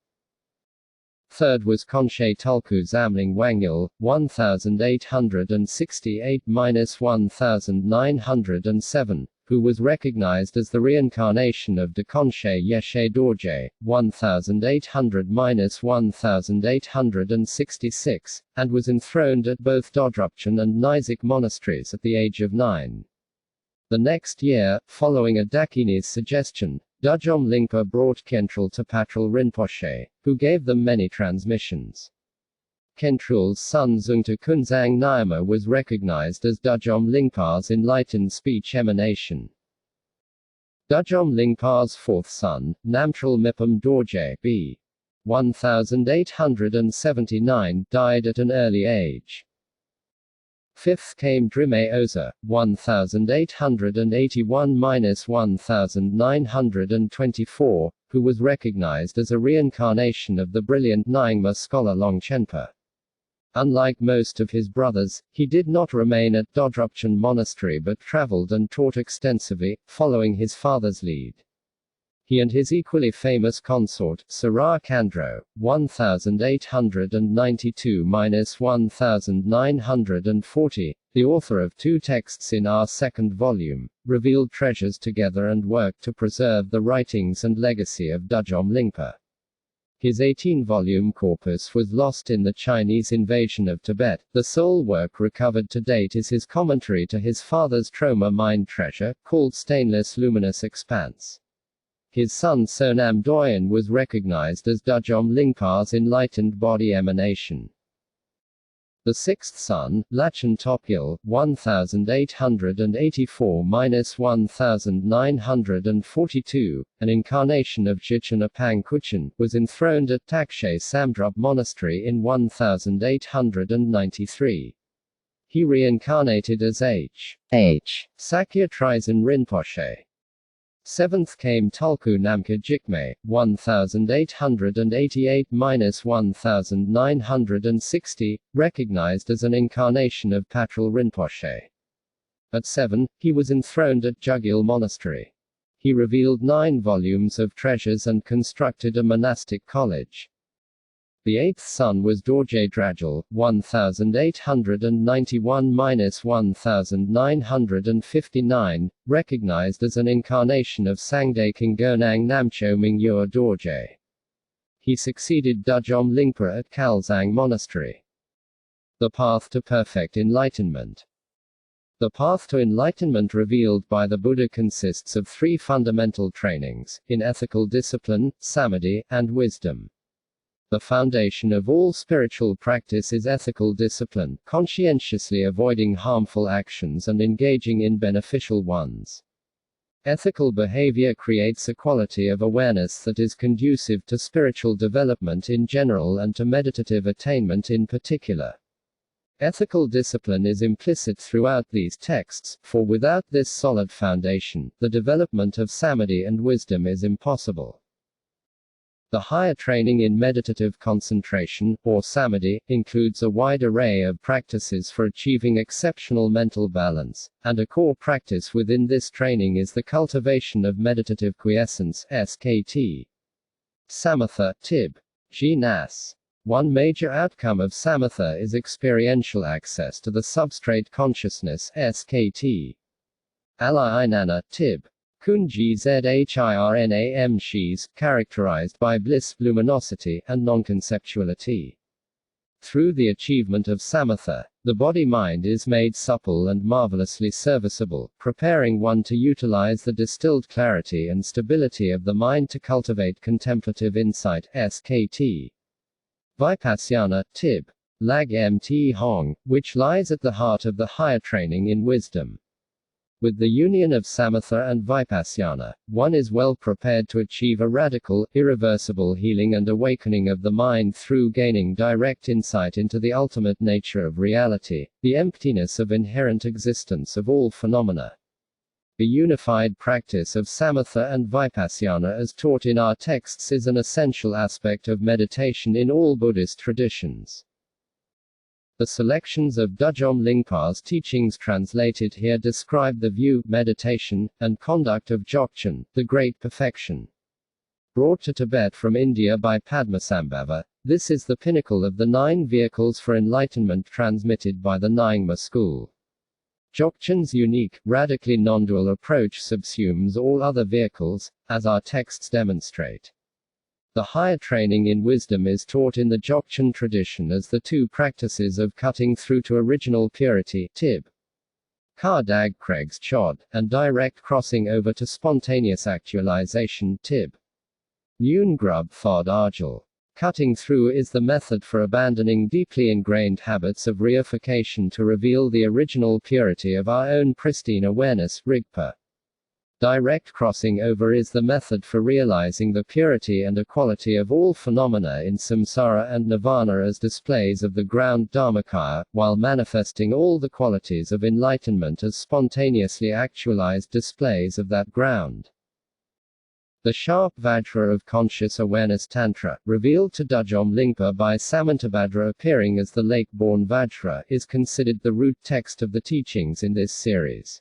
Third was Konshe Tulku Zamling Wangyal, 1868-1907, who was recognized as the reincarnation of Dekonshe Yeshe Dorje, 1800-1866, and was enthroned at both Dodrupchen and Nizhik monasteries at the age of 9. The next year, following a Dakini's suggestion, Düdjom Lingpa brought Khentrul to Patrul Rinpoche, who gave them many transmissions. Khentrul's son Zungta Kunzang Nyama was recognized as Düdjom Lingpa's enlightened speech emanation. Düdjom Lingpa's fourth son, Namtrul Mipam Dorje b. 1879, died at an early age. Fifth came Drime Oza, 1881-1924, who was recognized as a reincarnation of the brilliant Nyingma scholar Longchenpa. Unlike most of his brothers, he did not remain at Dodrupchen Monastery but traveled and taught extensively, following his father's lead. He and his equally famous consort, Sarah Kandro, 1892-1940, the author of 2 texts in our second volume, revealed treasures together and worked to preserve the writings and legacy of Düdjom Lingpa. His 18-volume corpus was lost in the Chinese invasion of Tibet. The sole work recovered to date is his commentary to his father's Troma Mind Treasure, called Stainless Luminous Expanse. His son Sonam Doyen was recognized as Düdjom Lingpa's enlightened body emanation. The sixth son, Lachen Topyal, 1884-1942, an incarnation of Jichan Apang Kuchen, was enthroned at Takshe Samdrup Monastery in 1893. He reincarnated as H. Sakya Trizin Rinpoche. Seventh came Tulku Namka Jigme, 1888-1960, recognized as an incarnation of Patrul Rinpoche. At 7, he was enthroned at Jugil Monastery. He revealed 9 volumes of treasures and constructed a monastic college. The eighth son was Dorje Drajal, 1891-1959, recognized as an incarnation of Sangde Kingonang Namcho Mingyur Dorje. He succeeded Düdjom Lingpa at Kalzang Monastery. The path to perfect enlightenment. The path to enlightenment revealed by the Buddha consists of three fundamental trainings, in ethical discipline, samadhi, and wisdom. The foundation of all spiritual practice is ethical discipline, conscientiously avoiding harmful actions and engaging in beneficial ones. Ethical behavior creates a quality of awareness that is conducive to spiritual development in general and to meditative attainment in particular. Ethical discipline is implicit throughout these texts, for without this solid foundation, the development of samadhi and wisdom is impossible. The higher training in meditative concentration, or samadhi, includes a wide array of practices for achieving exceptional mental balance, and a core practice within this training is the cultivation of meditative quiescence, SKT. Samatha, Tib. G-Nas. One major outcome of samatha is experiential access to the substrate consciousness, SKT. Alainana, Tib. Kunji Zhirnam Shis, characterized by bliss, luminosity, and non-conceptuality. Through the achievement of samatha, the body-mind is made supple and marvelously serviceable, preparing one to utilize the distilled clarity and stability of the mind to cultivate contemplative insight, SKT. Vipassana, Tib. Lag Mt Hong, which lies at the heart of the higher training in wisdom. With the union of samatha and vipassana, one is well prepared to achieve a radical, irreversible healing and awakening of the mind through gaining direct insight into the ultimate nature of reality, the emptiness of inherent existence of all phenomena. The unified practice of samatha and vipassana as taught in our texts is an essential aspect of meditation in all Buddhist traditions. The selections of Düdjom Lingpa's teachings translated here describe the view, meditation, and conduct of Dzogchen, the Great Perfection. Brought to Tibet from India by Padmasambhava, this is the pinnacle of the 9 vehicles for enlightenment transmitted by the Nyingma school. Dzogchen's unique, radically non-dual approach subsumes all other vehicles, as our texts demonstrate. The higher training in wisdom is taught in the Dzogchen tradition as the 2 practices of cutting through to original purity, Tib. Ka Dag Kregs Chod, and direct crossing over to spontaneous actualization, Tib. Yun Grub Thod Arjul. Cutting through is the method for abandoning deeply ingrained habits of reification to reveal the original purity of our own pristine awareness, Rigpa. Direct crossing over is the method for realizing the purity and equality of all phenomena in samsara and nirvana as displays of the ground Dharmakaya, while manifesting all the qualities of enlightenment as spontaneously actualized displays of that ground. The sharp Vajra of conscious awareness Tantra, revealed to Düdjom Lingpa by Samantabhadra appearing as the lake-born Vajra, is considered the root text of the teachings in this series.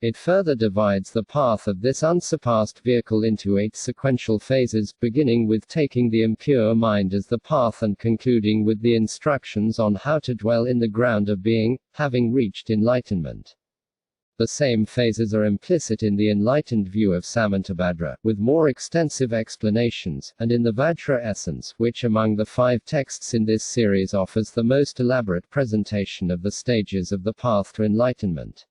It further divides the path of this unsurpassed vehicle into 8 sequential phases, beginning with taking the impure mind as the path and concluding with the instructions on how to dwell in the ground of being, having reached enlightenment. The same phases are implicit in the enlightened view of Samantabhadra, with more extensive explanations, and in the Vajra essence, which among the 5 texts in this series offers the most elaborate presentation of the stages of the path to enlightenment.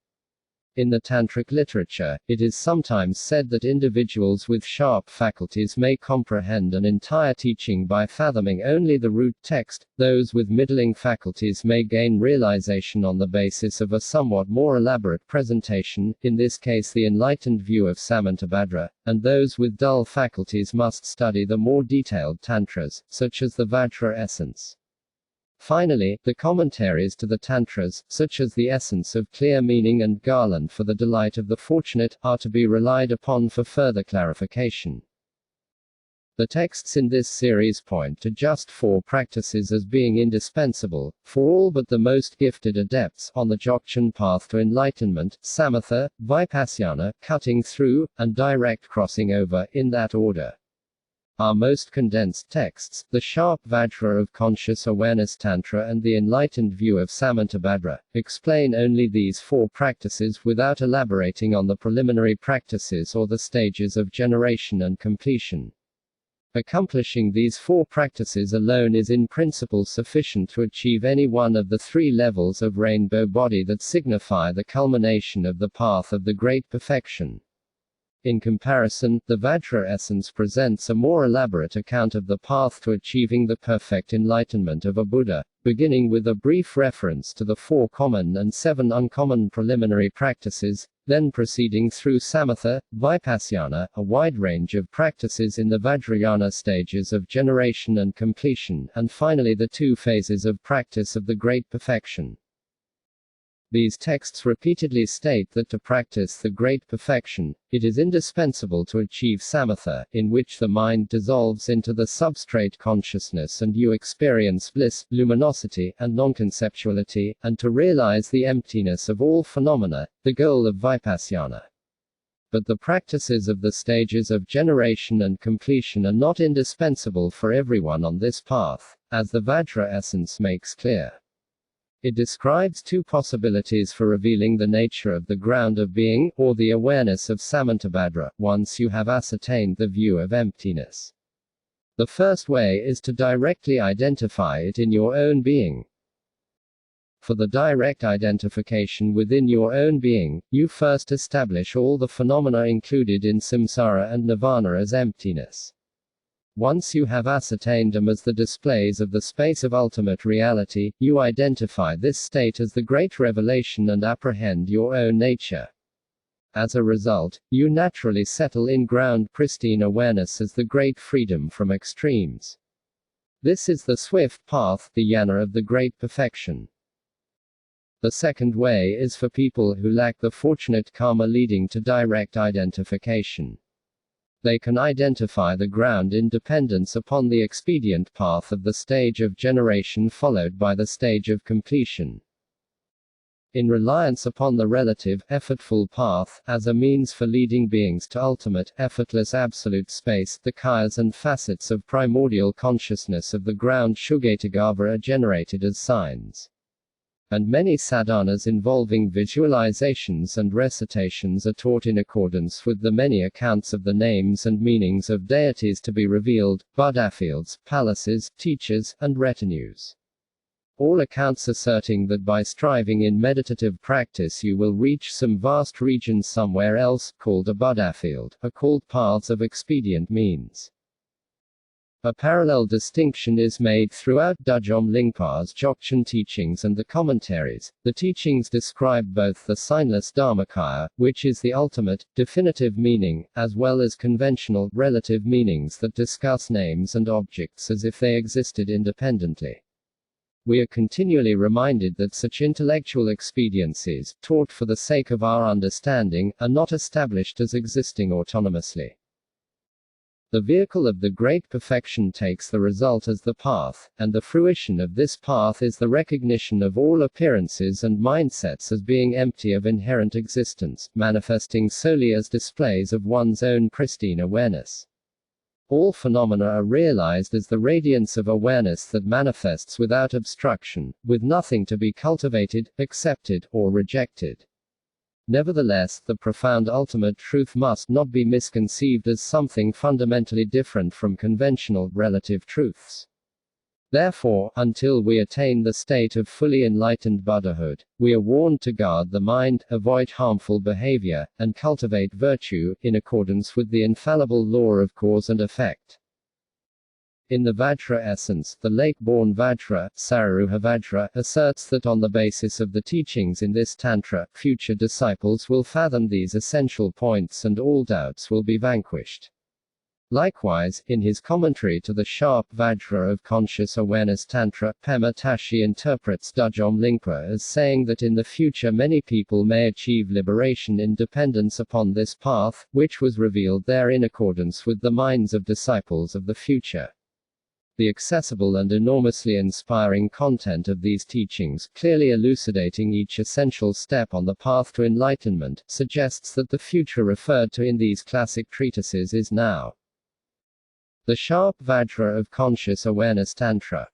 In the Tantric literature, it is sometimes said that individuals with sharp faculties may comprehend an entire teaching by fathoming only the root text, those with middling faculties may gain realization on the basis of a somewhat more elaborate presentation, in this case the enlightened view of Samantabhadra, and those with dull faculties must study the more detailed tantras, such as the Vajra essence. Finally, the commentaries to the Tantras, such as the Essence of Clear Meaning and Garland for the Delight of the Fortunate, are to be relied upon for further clarification. The texts in this series point to just 4 practices as being indispensable, for all but the most gifted adepts, on the Dzogchen path to enlightenment, samatha, vipassana, cutting through, and direct crossing over, in that order. Our most condensed texts, the sharp Vajra of conscious awareness Tantra and the enlightened view of Samantabhadra, explain only these 4 practices without elaborating on the preliminary practices or the stages of generation and completion. Accomplishing these 4 practices alone is in principle sufficient to achieve any one of the 3 levels of rainbow body that signify the culmination of the path of the great perfection. In comparison, the Vajra essence presents a more elaborate account of the path to achieving the perfect enlightenment of a Buddha, beginning with a brief reference to the 4 common and 7 uncommon preliminary practices, then proceeding through Samatha, Vipassana, a wide range of practices in the Vajrayana stages of generation and completion, and finally the 2 phases of practice of the great perfection. These texts repeatedly state that to practice the great perfection, it is indispensable to achieve samatha, in which the mind dissolves into the substrate consciousness and you experience bliss, luminosity, and non-conceptuality, and to realize the emptiness of all phenomena, the goal of Vipassana. But the practices of the stages of generation and completion are not indispensable for everyone on this path, as the Vajra essence makes clear. It describes 2 possibilities for revealing the nature of the ground of being, or the awareness of Samantabhadra, once you have ascertained the view of emptiness. The first way is to directly identify it in your own being. For the direct identification within your own being, you first establish all the phenomena included in samsara and nirvana as emptiness. Once you have ascertained them as the displays of the space of ultimate reality, you identify this state as the great revelation and apprehend your own nature. As a result, you naturally settle in ground pristine awareness as the great freedom from extremes. This is the swift path, the jnana of the great perfection. The second way is for people who lack the fortunate karma leading to direct identification. They can identify the ground in dependence upon the expedient path of the stage of generation followed by the stage of completion. In reliance upon the relative, effortful path, as a means for leading beings to ultimate, effortless absolute space, the kayas and facets of primordial consciousness of the ground Shugatagarbha are generated as signs. And many sadhanas involving visualizations and recitations are taught in accordance with the many accounts of the names and meanings of deities to be revealed, Buddhafields, palaces, teachers, and retinues. All accounts asserting that by striving in meditative practice you will reach some vast region somewhere else, called a Buddhafield, are called paths of expedient means. A parallel distinction is made throughout Düdjom Lingpa's Dzogchen teachings and the commentaries. The teachings describe both the signless Dharmakaya, which is the ultimate, definitive meaning, as well as conventional, relative meanings that discuss names and objects as if they existed independently. We are continually reminded that such intellectual expediencies, taught for the sake of our understanding, are not established as existing autonomously. The vehicle of the great perfection takes the result as the path, and the fruition of this path is the recognition of all appearances and mindsets as being empty of inherent existence, manifesting solely as displays of one's own pristine awareness. All phenomena are realized as the radiance of awareness that manifests without obstruction, with nothing to be cultivated, accepted, or rejected. Nevertheless, the profound ultimate truth must not be misconceived as something fundamentally different from conventional, relative truths. Therefore, until we attain the state of fully enlightened Buddhahood, we are warned to guard the mind, avoid harmful behavior, and cultivate virtue, in accordance with the infallible law of cause and effect. In the Vajra essence, the lake-born Vajra, Sararuha Vajra, asserts that on the basis of the teachings in this Tantra, future disciples will fathom these essential points and all doubts will be vanquished. Likewise, in his commentary to the sharp Vajra of Conscious Awareness Tantra, Pema Tashi interprets Düdjom Lingpa as saying that in the future many people may achieve liberation in dependence upon this path, which was revealed there in accordance with the minds of disciples of the future. The accessible and enormously inspiring content of these teachings, clearly elucidating each essential step on the path to enlightenment, suggests that the future referred to in these classic treatises is now. The sharp Vajra of Conscious Awareness Tantra.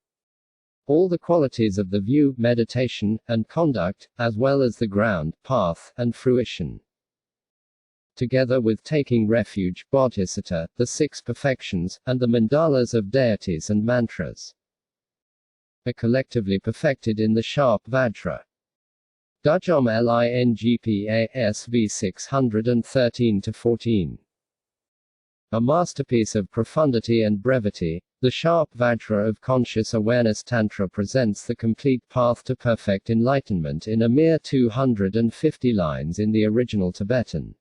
All the qualities of the view, meditation, and conduct, as well as the ground, path, and fruition. together with taking refuge, bodhisattva, the 6 perfections, and the mandalas of deities and mantras, are collectively perfected in the sharp Vajra. Düdjom Lingpa SV 613-14. A masterpiece of profundity and brevity, the sharp Vajra of conscious awareness Tantra presents the complete path to perfect enlightenment in a mere 250 lines in the original Tibetan.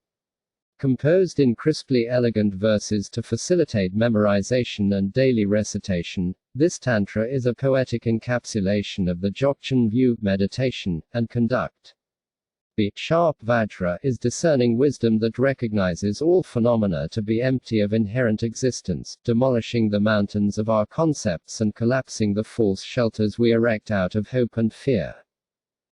Composed in crisply elegant verses to facilitate memorization and daily recitation, this Tantra is a poetic encapsulation of the Dzogchen view, meditation, and conduct. The sharp Vajra is discerning wisdom that recognizes all phenomena to be empty of inherent existence, demolishing the mountains of our concepts and collapsing the false shelters we erect out of hope and fear.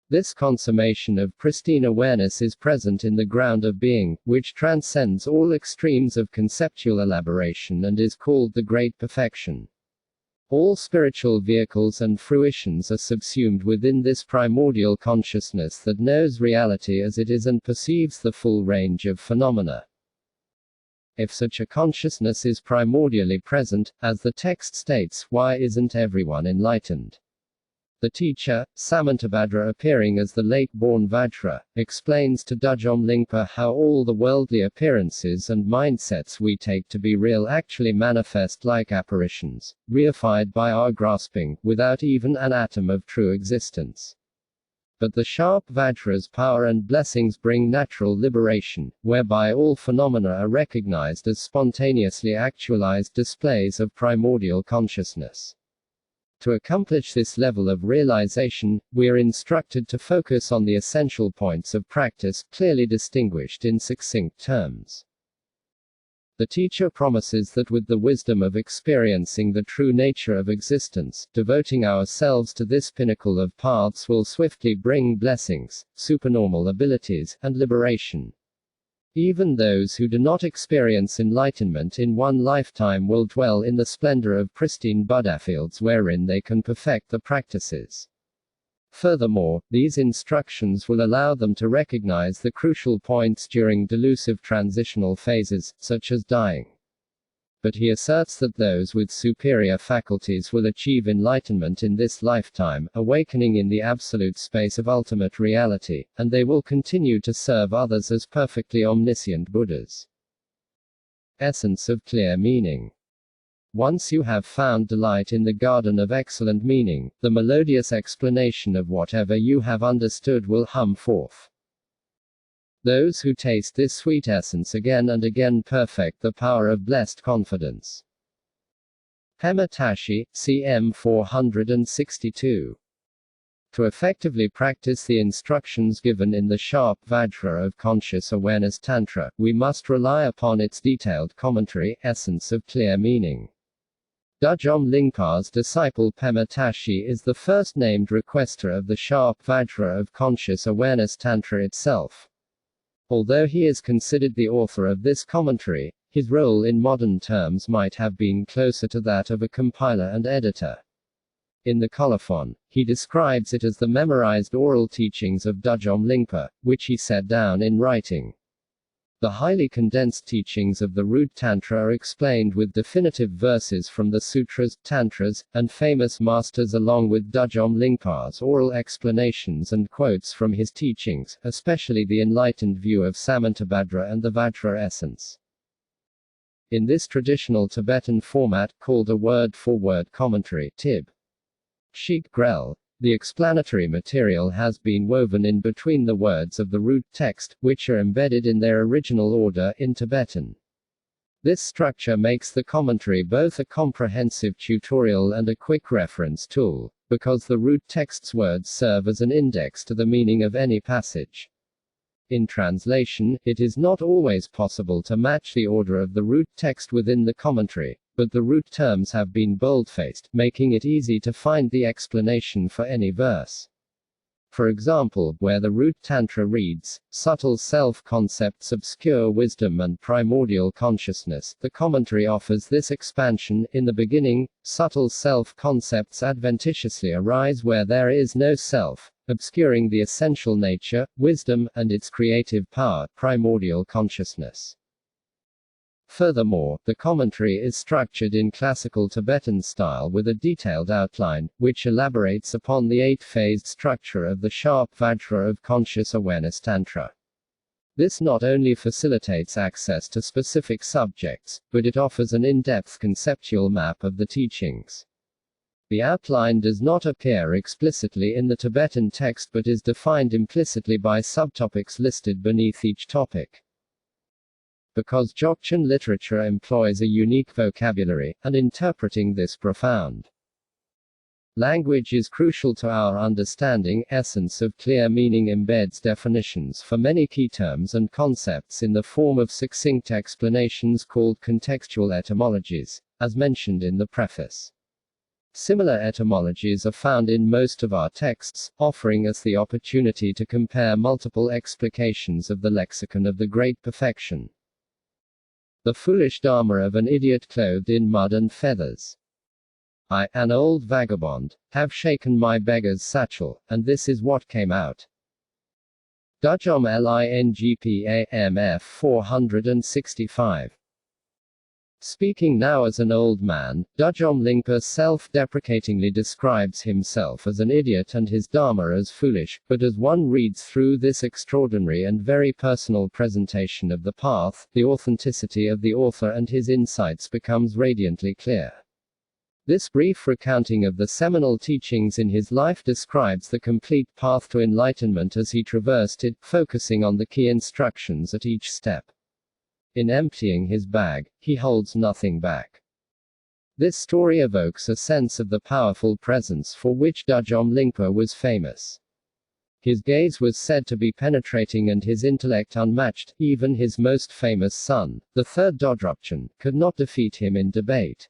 This consummation of pristine awareness is present in the ground of being, which transcends all extremes of conceptual elaboration and is called the Great Perfection. All spiritual vehicles and fruitions are subsumed within this primordial consciousness that knows reality as it is and perceives the full range of phenomena. If such a consciousness is primordially present, as the text states, why isn't everyone enlightened? The teacher, Samantabhadra, appearing as the late-born Vajra, explains to Düdjom Lingpa how all the worldly appearances and mindsets we take to be real actually manifest like apparitions, reified by our grasping, without even an atom of true existence. But the sharp Vajra's power and blessings bring natural liberation, whereby all phenomena are recognized as spontaneously actualized displays of primordial consciousness. To accomplish this level of realization, we are instructed to focus on the essential points of practice, clearly distinguished in succinct terms. The teacher promises that with the wisdom of experiencing the true nature of existence, devoting ourselves to this pinnacle of paths will swiftly bring blessings, supernormal abilities, and liberation. Even those who do not experience enlightenment in one lifetime will dwell in the splendor of pristine Buddha fields wherein they can perfect the practices. Furthermore, these instructions will allow them to recognize the crucial points during delusive transitional phases, such as dying. But he asserts that those with superior faculties will achieve enlightenment in this lifetime, awakening in the absolute space of ultimate reality, and they will continue to serve others as perfectly omniscient Buddhas. Essence of clear meaning. Once you have found delight in the garden of excellent meaning, the melodious explanation of whatever you have understood will hum forth. Those who taste this sweet essence again and again perfect the power of blessed confidence. Pema Tashi, cm 462. To effectively practice the instructions given in the sharp Vajra of Conscious Awareness Tantra, we must rely upon its detailed commentary, Essence of Clear Meaning. Düdjom Lingpa's disciple Pema Tashi is the first named requester of the sharp Vajra of Conscious Awareness Tantra itself. Although he is considered the author of this commentary, his role in modern terms might have been closer to that of a compiler and editor. In the colophon, he describes it as the memorized oral teachings of Düdjom Lingpa, which he set down in writing. The highly condensed teachings of the root Tantra are explained with definitive verses from the sutras, tantras, and famous masters along with Düdjom Lingpa's oral explanations and quotes from his teachings, especially the enlightened view of Samantabhadra and the Vajra essence. In this traditional Tibetan format, called a word-for-word commentary, Tib. Sheik Grell, the explanatory material has been woven in between the words of the root text, which are embedded in their original order, in Tibetan. This structure makes the commentary both a comprehensive tutorial and a quick reference tool, because the root text's words serve as an index to the meaning of any passage. In translation, it is not always possible to match the order of the root text within the commentary, but the root terms have been bold-faced, making it easy to find the explanation for any verse. For example, where the root Tantra reads, subtle self-concepts, obscure wisdom and primordial consciousness, the commentary offers this expansion. In the beginning, subtle self-concepts adventitiously arise where there is no self, obscuring the essential nature, wisdom, and its creative power, primordial consciousness. Furthermore, the commentary is structured in classical Tibetan style with a detailed outline, which elaborates upon the eight-phased structure of the sharp Vajra of conscious awareness Tantra. This not only facilitates access to specific subjects, but it offers an in-depth conceptual map of the teachings. The outline does not appear explicitly in the Tibetan text but is defined implicitly by subtopics listed beneath each topic. Because Dzogchen literature employs a unique vocabulary, and interpreting this profound language is crucial to our understanding, essence of clear meaning embeds definitions for many key terms and concepts in the form of succinct explanations called contextual etymologies, as mentioned in the preface. Similar etymologies are found in most of our texts, offering us the opportunity to compare multiple explications of the lexicon of the Great Perfection. The foolish dharma of an idiot clothed in mud and feathers. I, an old vagabond, have shaken my beggar's satchel, and this is what came out. Düdjom Lingpa MF 465. Speaking now as an old man, Düdjom Lingpa self-deprecatingly describes himself as an idiot and his dharma as foolish, but as one reads through this extraordinary and very personal presentation of the path, the authenticity of the author and his insights becomes radiantly clear. This brief recounting of the seminal teachings in his life describes the complete path to enlightenment as he traversed it, focusing on the key instructions at each step. In emptying his bag, he holds nothing back. This story evokes a sense of the powerful presence for which Düdjom Lingpa was famous. His gaze was said to be penetrating and his intellect unmatched. Even his most famous son, the third Dzogchen, could not defeat him in debate.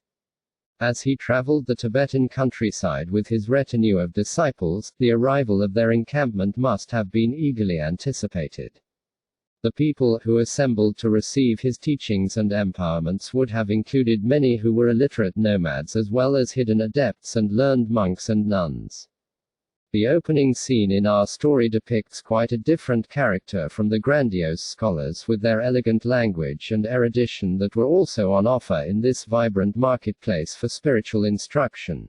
As he traveled the Tibetan countryside with his retinue of disciples, the arrival of their encampment must have been eagerly anticipated. The people who assembled to receive his teachings and empowerments would have included many who were illiterate nomads as well as hidden adepts and learned monks and nuns. The opening scene in our story depicts quite a different character from the grandiose scholars with their elegant language and erudition that were also on offer in this vibrant marketplace for spiritual instruction.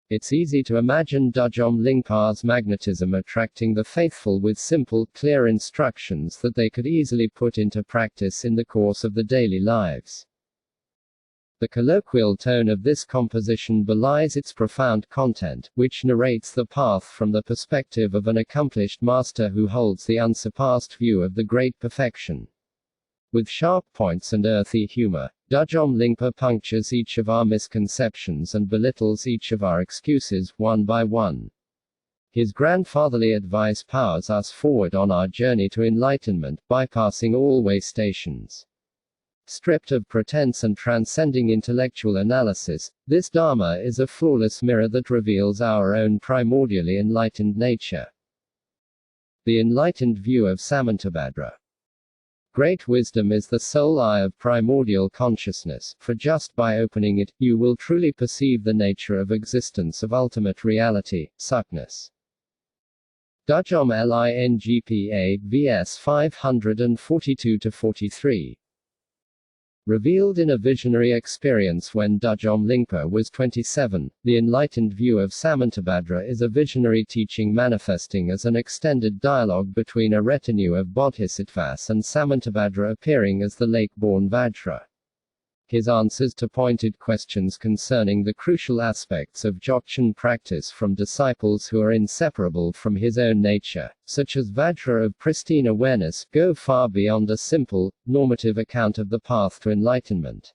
It's easy to imagine Düdjom Lingpa's magnetism attracting the faithful with simple, clear instructions that they could easily put into practice in the course of their daily lives. The colloquial tone of this composition belies its profound content, which narrates the path from the perspective of an accomplished master who holds the unsurpassed view of the Great Perfection. With sharp points and earthy humor, Düdjom Lingpa punctures each of our misconceptions and belittles each of our excuses, one by one. His grandfatherly advice powers us forward on our journey to enlightenment, bypassing all way stations. Stripped of pretense and transcending intellectual analysis, this Dharma is a flawless mirror that reveals our own primordially enlightened nature. The enlightened view of Samantabhadra. Great wisdom is the sole eye of primordial consciousness, for just by opening it, you will truly perceive the nature of existence of ultimate reality, suckness. Düdjom Lingpa vs 542-43. Revealed in a visionary experience when Düdjom Lingpa was 27, the enlightened view of Samantabhadra is a visionary teaching manifesting as an extended dialogue between a retinue of bodhisattvas and Samantabhadra appearing as the lake-born Vajra. His answers to pointed questions concerning the crucial aspects of Dzogchen practice from disciples who are inseparable from his own nature, such as Vajra of pristine awareness, go far beyond a simple, normative account of the path to enlightenment.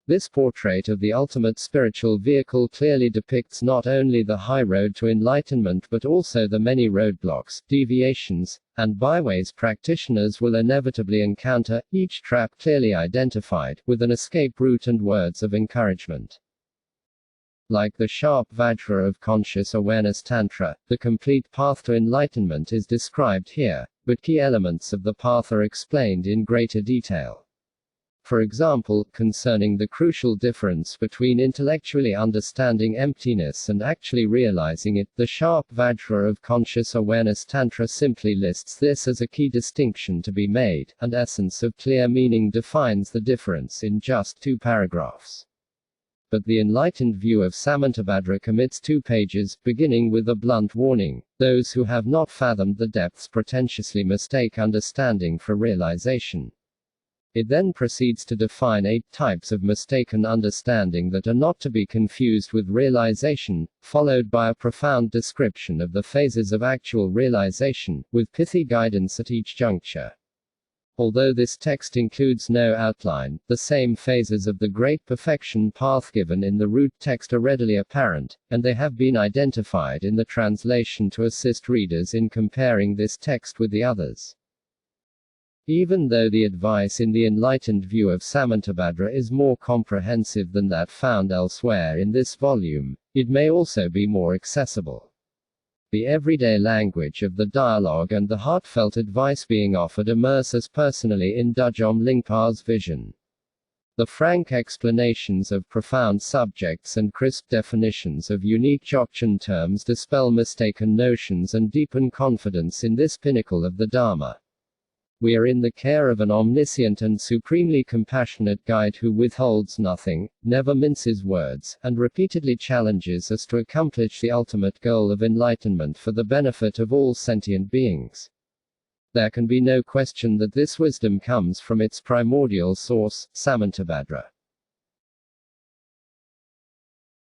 This portrait of the ultimate spiritual vehicle clearly depicts not only the high road to enlightenment but also the many roadblocks, deviations, and byways practitioners will inevitably encounter, each trap clearly identified, with an escape route and words of encouragement. Like the sharp Vajra of conscious awareness Tantra, the complete path to enlightenment is described here, but key elements of the path are explained in greater detail. For example, concerning the crucial difference between intellectually understanding emptiness and actually realizing it, the sharp Vajra of conscious awareness Tantra simply lists this as a key distinction to be made, and essence of clear meaning defines the difference in just 2 paragraphs. But the enlightened view of Samantabhadra commits 2 pages, beginning with a blunt warning: those who have not fathomed the depths pretentiously mistake understanding for realization. It then proceeds to define 8 types of mistaken understanding that are not to be confused with realization, followed by a profound description of the phases of actual realization, with pithy guidance at each juncture. Although this text includes no outline, the same phases of the Great Perfection path given in the root text are readily apparent, and they have been identified in the translation to assist readers in comparing this text with the others. Even though the advice in the enlightened view of Samantabhadra is more comprehensive than that found elsewhere in this volume, it may also be more accessible. The everyday language of the dialogue and the heartfelt advice being offered immerse us personally in Düdjom Lingpa's vision. The frank explanations of profound subjects and crisp definitions of unique Dzogchen terms dispel mistaken notions and deepen confidence in this pinnacle of the Dharma. We are in the care of an omniscient and supremely compassionate guide who withholds nothing, never minces words, and repeatedly challenges us to accomplish the ultimate goal of enlightenment for the benefit of all sentient beings. There can be no question that this wisdom comes from its primordial source, Samantabhadra.